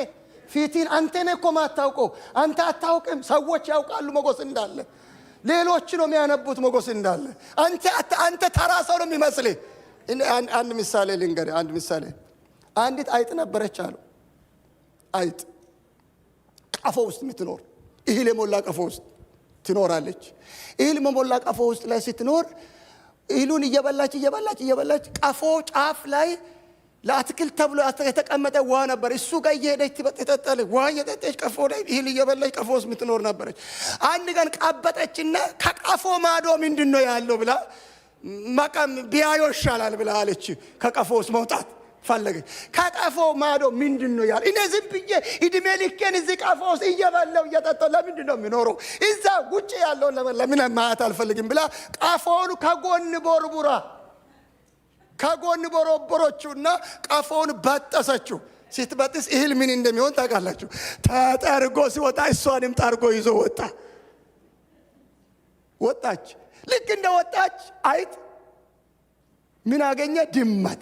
ፊትን አንተ ነህ እኮ ማታውቀው። አንተ አታውቅም። ሰዎች ያውቃሉ ሞገስ እንዳለ። ሌሎች ነው የሚያነቡት ሞገስ እንዳለ። አንተ ተራ ሰው ነው የሚመስልህ። አንድ ምሳሌ ልንገርህ። አንድ ምሳሌ። አንዲት አይጥ ነበረች አሉ። አይጥ ቀፎ ውስጥ የምትኖር እህል የሞላ ቀፎ ውስጥ ትኖራለች። እህል የሞላ ቀፎ ውስጥ ላይ ስትኖር እህሉን እየበላች ቀፎ ጫፍ ላይ ለአትክልት ተብሎ የተቀመጠ ውሃ ነበር። እሱ ጋር እየሄደች ትጠጣለች። ውሃ እየጠጣች ቀፎ ላይ እህል እየበላች ቀፎ ውስጥ የምትኖር ነበረች። አንድ ቀን ቀበጠችና ከቀፎ ማዶ ምንድን ነው ያለው ብላ መቀም ቢያዮ ይሻላል ብላ አለች። ከቀፎ ውስጥ መውጣት ፈለገች። ከቀፎ ማዶ ምንድን ነው ያለው? እኔ ዝም ብዬ እድሜ ልኬን እዚህ ቀፎ ውስጥ እየበላው እየጠጣው ለምንድን ነው የሚኖረው? እዛ ውጭ ያለውን ለምን ማየት አልፈልግም ብላ ቀፎውን ከጎን ቦርቡራ ከጎን ቦረቦሮቹና ቀፎውን በጠሰችው። ስትበጥስ እህል ምን እንደሚሆን ታውቃላችሁ? ተጠርጎ ሲወጣ እሷንም ጠርጎ ይዞ ወጣች። ልክ እንደ ወጣች አይጥ ምን አገኘ? ድመት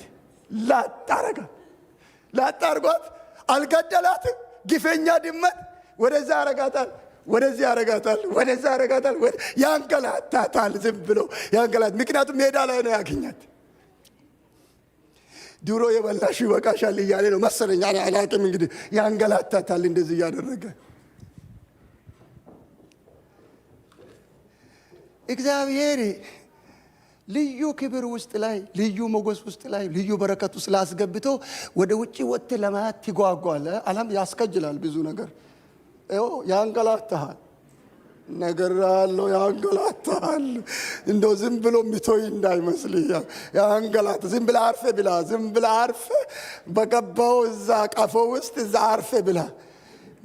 ላጣርጓት አልገደላትም። ግፈኛ ድመት ወደዛ ያረጋታል፣ ወደዚህ ያረጋታል፣ ወደዛ ያረጋታል፣ ያንገላታታል። ዝም ብሎ ያንገላት። ምክንያቱም ሜዳ ላይ ነው ያገኛት። ድሮ የበላሽ ይበቃሻል እያለ ነው መሰለኝ፣ አላውቅም። እንግዲህ ያንገላታታል እንደዚህ እያደረገ። እግዚአብሔር ልዩ ክብር ውስጥ ላይ፣ ልዩ ሞገስ ውስጥ ላይ፣ ልዩ በረከት ውስጥ ላስገብቶ ወደ ውጭ ወጥተ ለማየት ትጓጓለ። ዓለም ያስከጅላል ብዙ ነገር። ያንገላታሃል ነገር አለው፣ ያንገላታሃል። እንደው ዝም ብሎ ሚቶይ እንዳይመስል ያንገላታ። ዝም ብለህ አርፈ ብላ፣ ዝም ብለህ አርፈ በገባው እዛ ቀፎ ውስጥ እዛ አርፈ ብላ።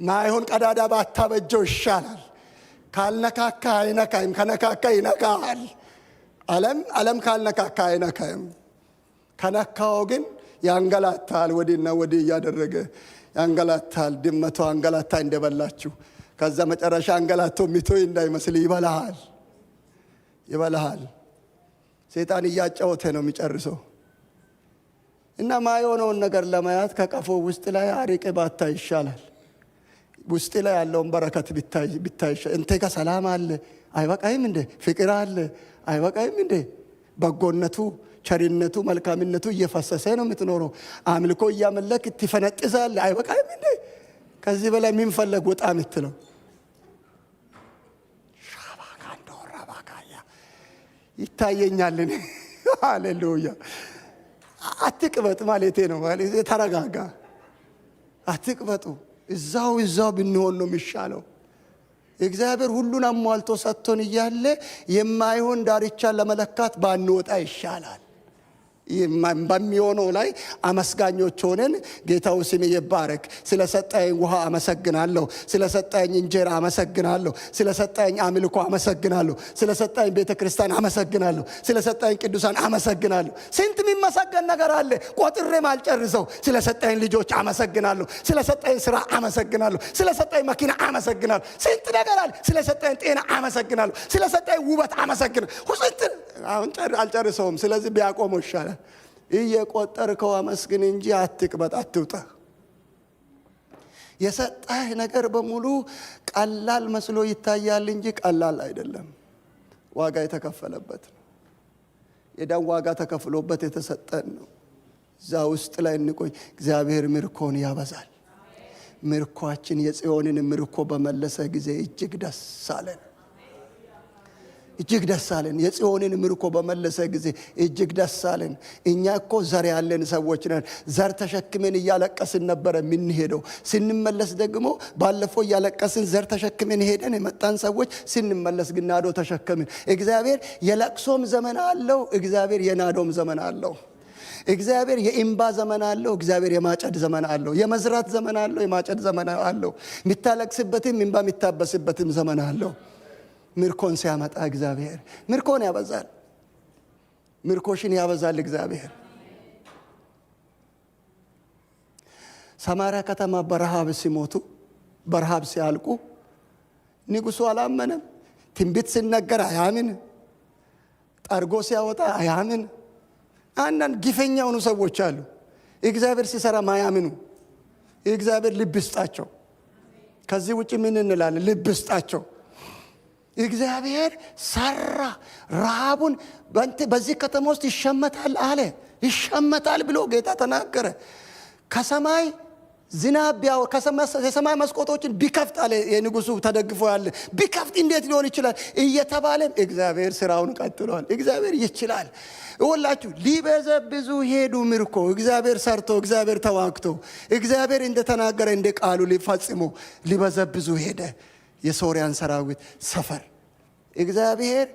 ማይሆን ቀዳዳ ባታበጀው ይሻላል። ካልነካካ አይነካይም፣ ከነካካ ይነካሃል። ዓለም ካልነካካ አይነካይም። ከነካው ግን ያንገላታል። ወዲና ወዲህ እያደረገ ያንገላታል። ድመቷ አንገላታ እንደበላችሁ። ከዛ መጨረሻ አንገላቶ ሚቶይ እንዳይመስል ይበላሃል። ሰይጣን እያጫወተ ነው የሚጨርሰው። እና ማይሆነውን ነገር ለማያት ከቀፎ ውስጥ ላይ አርቄ ባታ ይሻላል። ውስጥ ላይ ያለውን በረከት ቢታይ እንተ ከሰላም አለ አይበቃይም እንዴ? ፍቅር አለ አይበቃይም እንዴ? በጎነቱ፣ ቸሪነቱ፣ መልካምነቱ እየፈሰሰ ነው የምትኖረው። አምልኮ እያመለክ ትፈነጥዛለህ አይበቃይም እንዴ? ከዚህ በላይ ምን ፈለግ ወጣ የምትለው? ሻባካ እንደወራባካያ ይታየኛል። ሃሌሉያ። አትቅበጥ ማለቴ ነው። ተረጋጋ፣ አትቅበጡ። እዛው ብንሆን ነው የሚሻለው። እግዚአብሔር ሁሉን አሟልቶ ሰጥቶን እያለ የማይሆን ዳርቻ ለመለካት ባንወጣ ይሻላል። በሚሆነው ላይ አመስጋኞች ሆነን ጌታው ስም ይባረክ። ስለሰጠኝ ውሃ አመሰግናለሁ፣ ስለሰጠኝ እንጀራ አመሰግናለሁ፣ ስለሰጠኝ አምልኮ አመሰግናለሁ፣ ስለሰጠኝ ቤተክርስቲያን አመሰግናለሁ፣ ስለሰጠኝ ቅዱሳን አመሰግናለሁ። ስንት የሚመሰገን ነገር አለ ቆጥሬም አልጨርሰው። ስለሰጠኝ ልጆች አመሰግናለሁ፣ ስለሰጠኝ ስራ አመሰግናለሁ፣ ስለሰጠኝ መኪና አመሰግናለሁ። ስንት ነገር አለ። ስለሰጠኝ ጤና አመሰግናለሁ፣ ስለሰጠኝ ውበት አመሰግናለሁ። ስንት አሁን አልጨርሰውም። ስለዚህ ቢያቆመው ይሻላል። እየቆጠርከው አመስግን እንጂ አትቅበጥ፣ አትውጣ። የሰጠህ ነገር በሙሉ ቀላል መስሎ ይታያል እንጂ ቀላል አይደለም። ዋጋ የተከፈለበት ነው። የደም ዋጋ ተከፍሎበት የተሰጠን ነው። እዛ ውስጥ ላይ እንቆይ። እግዚአብሔር ምርኮን ያበዛል። ምርኮአችን የጽዮንን ምርኮ በመለሰ ጊዜ እጅግ ደስ አለን። እጅግ ደስ አለን። የጽዮንን ምርኮ በመለሰ ጊዜ እጅግ ደስ አለን። እኛ እኮ ዘር ያለን ሰዎች ነን። ዘር ተሸክመን እያለቀስን ነበር የምንሄደው። ስንመለስ ደግሞ ባለፈው እያለቀስን ዘር ተሸክመን ሄደን የመጣን ሰዎች ስንመለስ ግን ናዶ ተሸከምን። እግዚአብሔር የለቅሶም ዘመን አለው፣ እግዚአብሔር የናዶም ዘመን አለው። እግዚአብሔር የእንባ ዘመን አለው፣ እግዚአብሔር የማጨድ ዘመን አለው። የመዝራት ዘመን አለው፣ የማጨድ ዘመን አለው። የሚታለቅስበትም እንባ የሚታበስበትም ዘመን አለው። ምርኮን ሲያመጣ እግዚአብሔር ምርኮን ያበዛል። ምርኮሽን ያበዛል እግዚአብሔር። ሰማርያ ከተማ በረሃብ ሲሞቱ፣ በረሃብ ሲያልቁ ንጉሡ አላመነም። ትንቢት ሲነገር አያምን፣ ጠርጎ ሲያወጣ አያምን። አንዳንድ ግፈኛ የሆኑ ሰዎች አሉ፣ እግዚአብሔር ሲሰራ ማያምኑ። እግዚአብሔር ልብ ይስጣቸው። ከዚህ ውጭ ምን እንላለን? ልብ ይስጣቸው። እግዚአብሔር ሰራ። ረሃቡን በዚህ ከተማ ውስጥ ይሸመታል አለ። ይሸመታል ብሎ ጌታ ተናገረ። ከሰማይ ዝናብ የሰማይ መስኮቶችን ቢከፍት አለ የንጉሡ ተደግፎ ያለ ቢከፍት እንዴት ሊሆን ይችላል እየተባለ እግዚአብሔር ስራውን ቀጥሏል። እግዚአብሔር ይችላል። ወላችሁ ሊበዘብዙ ሄዱ ምርኮ። እግዚአብሔር ሰርቶ፣ እግዚአብሔር ተዋግቶ፣ እግዚአብሔር እንደተናገረ እንደ ቃሉ ሊፈጽሙ ሊበዘብዙ ሄደ። የሶርያን ሰራዊት ሰፈር እግዚአብሔር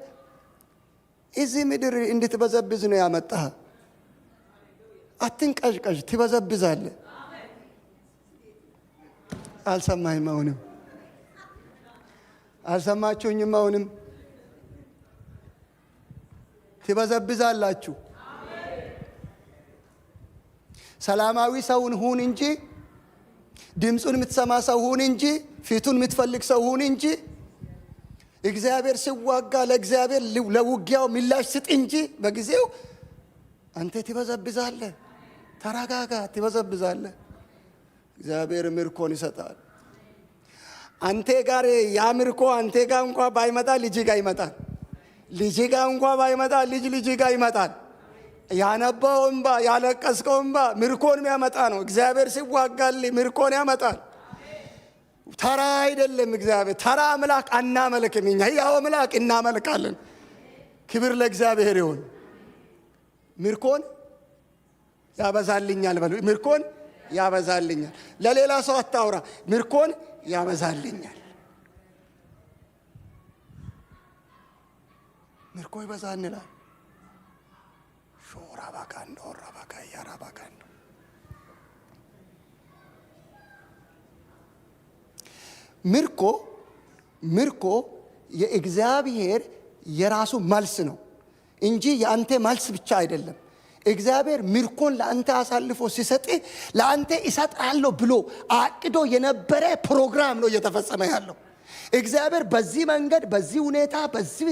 እዚህ ምድር እንድትበዘብዝ ነው ያመጣህ። አትንቀዥቀዥ፣ ትበዘብዛለህ። አልሰማህም? አሁንም አልሰማችሁኝም? አሁንም ትበዘብዛላችሁ። ሰላማዊ ሰውን ሁን እንጂ ድምፁን የምትሰማ ሰው ሁን እንጂ ፊቱን የምትፈልግ ሰው ሁን እንጂ እግዚአብሔር ሲዋጋ ለእግዚአብሔር ለውጊያው ምላሽ ስጥ እንጂ በጊዜው አንተ ትበዘብዛለህ። ተረጋጋ፣ ትበዘብዛለህ። እግዚአብሔር ምርኮን ይሰጣል። አንተ ጋር ያ ምርኮ አንተ ጋር እንኳን ባይመጣ ልጅ ጋር ይመጣል። ልጅ ጋር እንኳን ባይመጣ ልጅ ጋር ይመጣል። ያነባው እንባ ያለቀስከው እንባ ምርኮን የሚያመጣ ነው። እግዚአብሔር ሲዋጋል ምርኮን ያመጣል። ተራ አይደለም። እግዚአብሔር ተራ አምላክ አናመልክም። እኛ ያው አምላክ እናመልካለን። ክብር ለእግዚአብሔር ይሁን። ምርኮን ያበዛልኛል በሉ። ምርኮን ያበዛልኛል። ለሌላ ሰው አታውራ። ምርኮን ያበዛልኛል። ምርኮ ይበዛልናል። ሾራ ባካንዶ ራባካ ያራባካንዶ ምርኮ የእግዚአብሔር የራሱ መልስ ነው እንጂ የአንተ መልስ ብቻ አይደለም። እግዚአብሔር ምርኮን ለአንተ አሳልፎ ሲሰጥ ለአንተ እሰጣለሁ ብሎ አቅዶ የነበረ ፕሮግራም ነው እየተፈጸመ ያለው። እግዚአብሔር በዚህ መንገድ በዚህ ሁኔታ በዚህ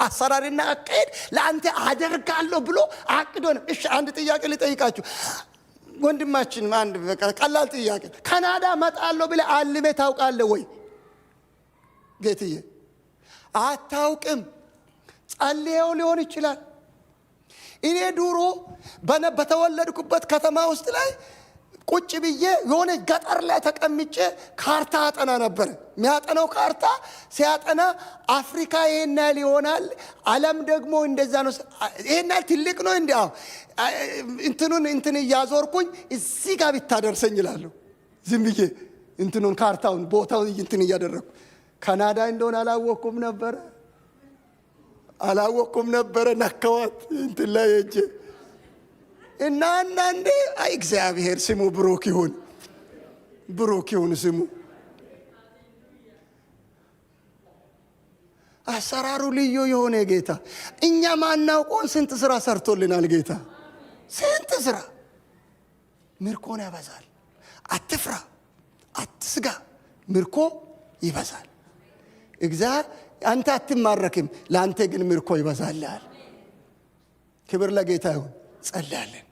አሰራርና አካሄድ ለአንተ አደርጋለሁ ብሎ አቅዶ ነው። እሺ አንድ ጥያቄ ልጠይቃችሁ ወንድማችን፣ አንድ ቀላል ጥያቄ። ካናዳ መጣለሁ ብለህ አልመህ ታውቃለህ ወይ? ጌትዬ አታውቅም። ጸልየው ሊሆን ይችላል። እኔ ድሮ በተወለድኩበት ከተማ ውስጥ ላይ ቁጭ ብዬ የሆነ ገጠር ላይ ተቀምጬ ካርታ አጠና ነበር። የሚያጠናው ካርታ ሲያጠና አፍሪካ ይሄን ያህል ይሆናል፣ ዓለም ደግሞ እንደዛ ነው፣ ይሄን ያህል ትልቅ ነው። እንዲያው እንትን እያዞርኩኝ እዚህ ጋር ብታደርሰኝ እላለሁ። ዝም ብዬ እንትኑን ካርታውን ቦታውን እንትን እያደረግኩ ካናዳ እንደሆነ አላወቅኩም ነበረ። ነካዋት እንትን ላይ ሄጄ እና አንዳንዴ እግዚአብሔር ስሙ ብሩክ ይሁን ስሙ። አሰራሩ ልዩ የሆነ ጌታ፣ እኛ ማናውቀውን ስንት ስራ ሰርቶልናል ጌታ። ስንት ስራ። ምርኮን ያበዛል። አትፍራ፣ አትስጋ፣ ምርኮ ይበዛል። እግዚአብሔር አንተ አትማረክም፣ ለአንተ ግን ምርኮ ይበዛልሃል። ክብር ለጌታ ይሁን። ጸልያለን።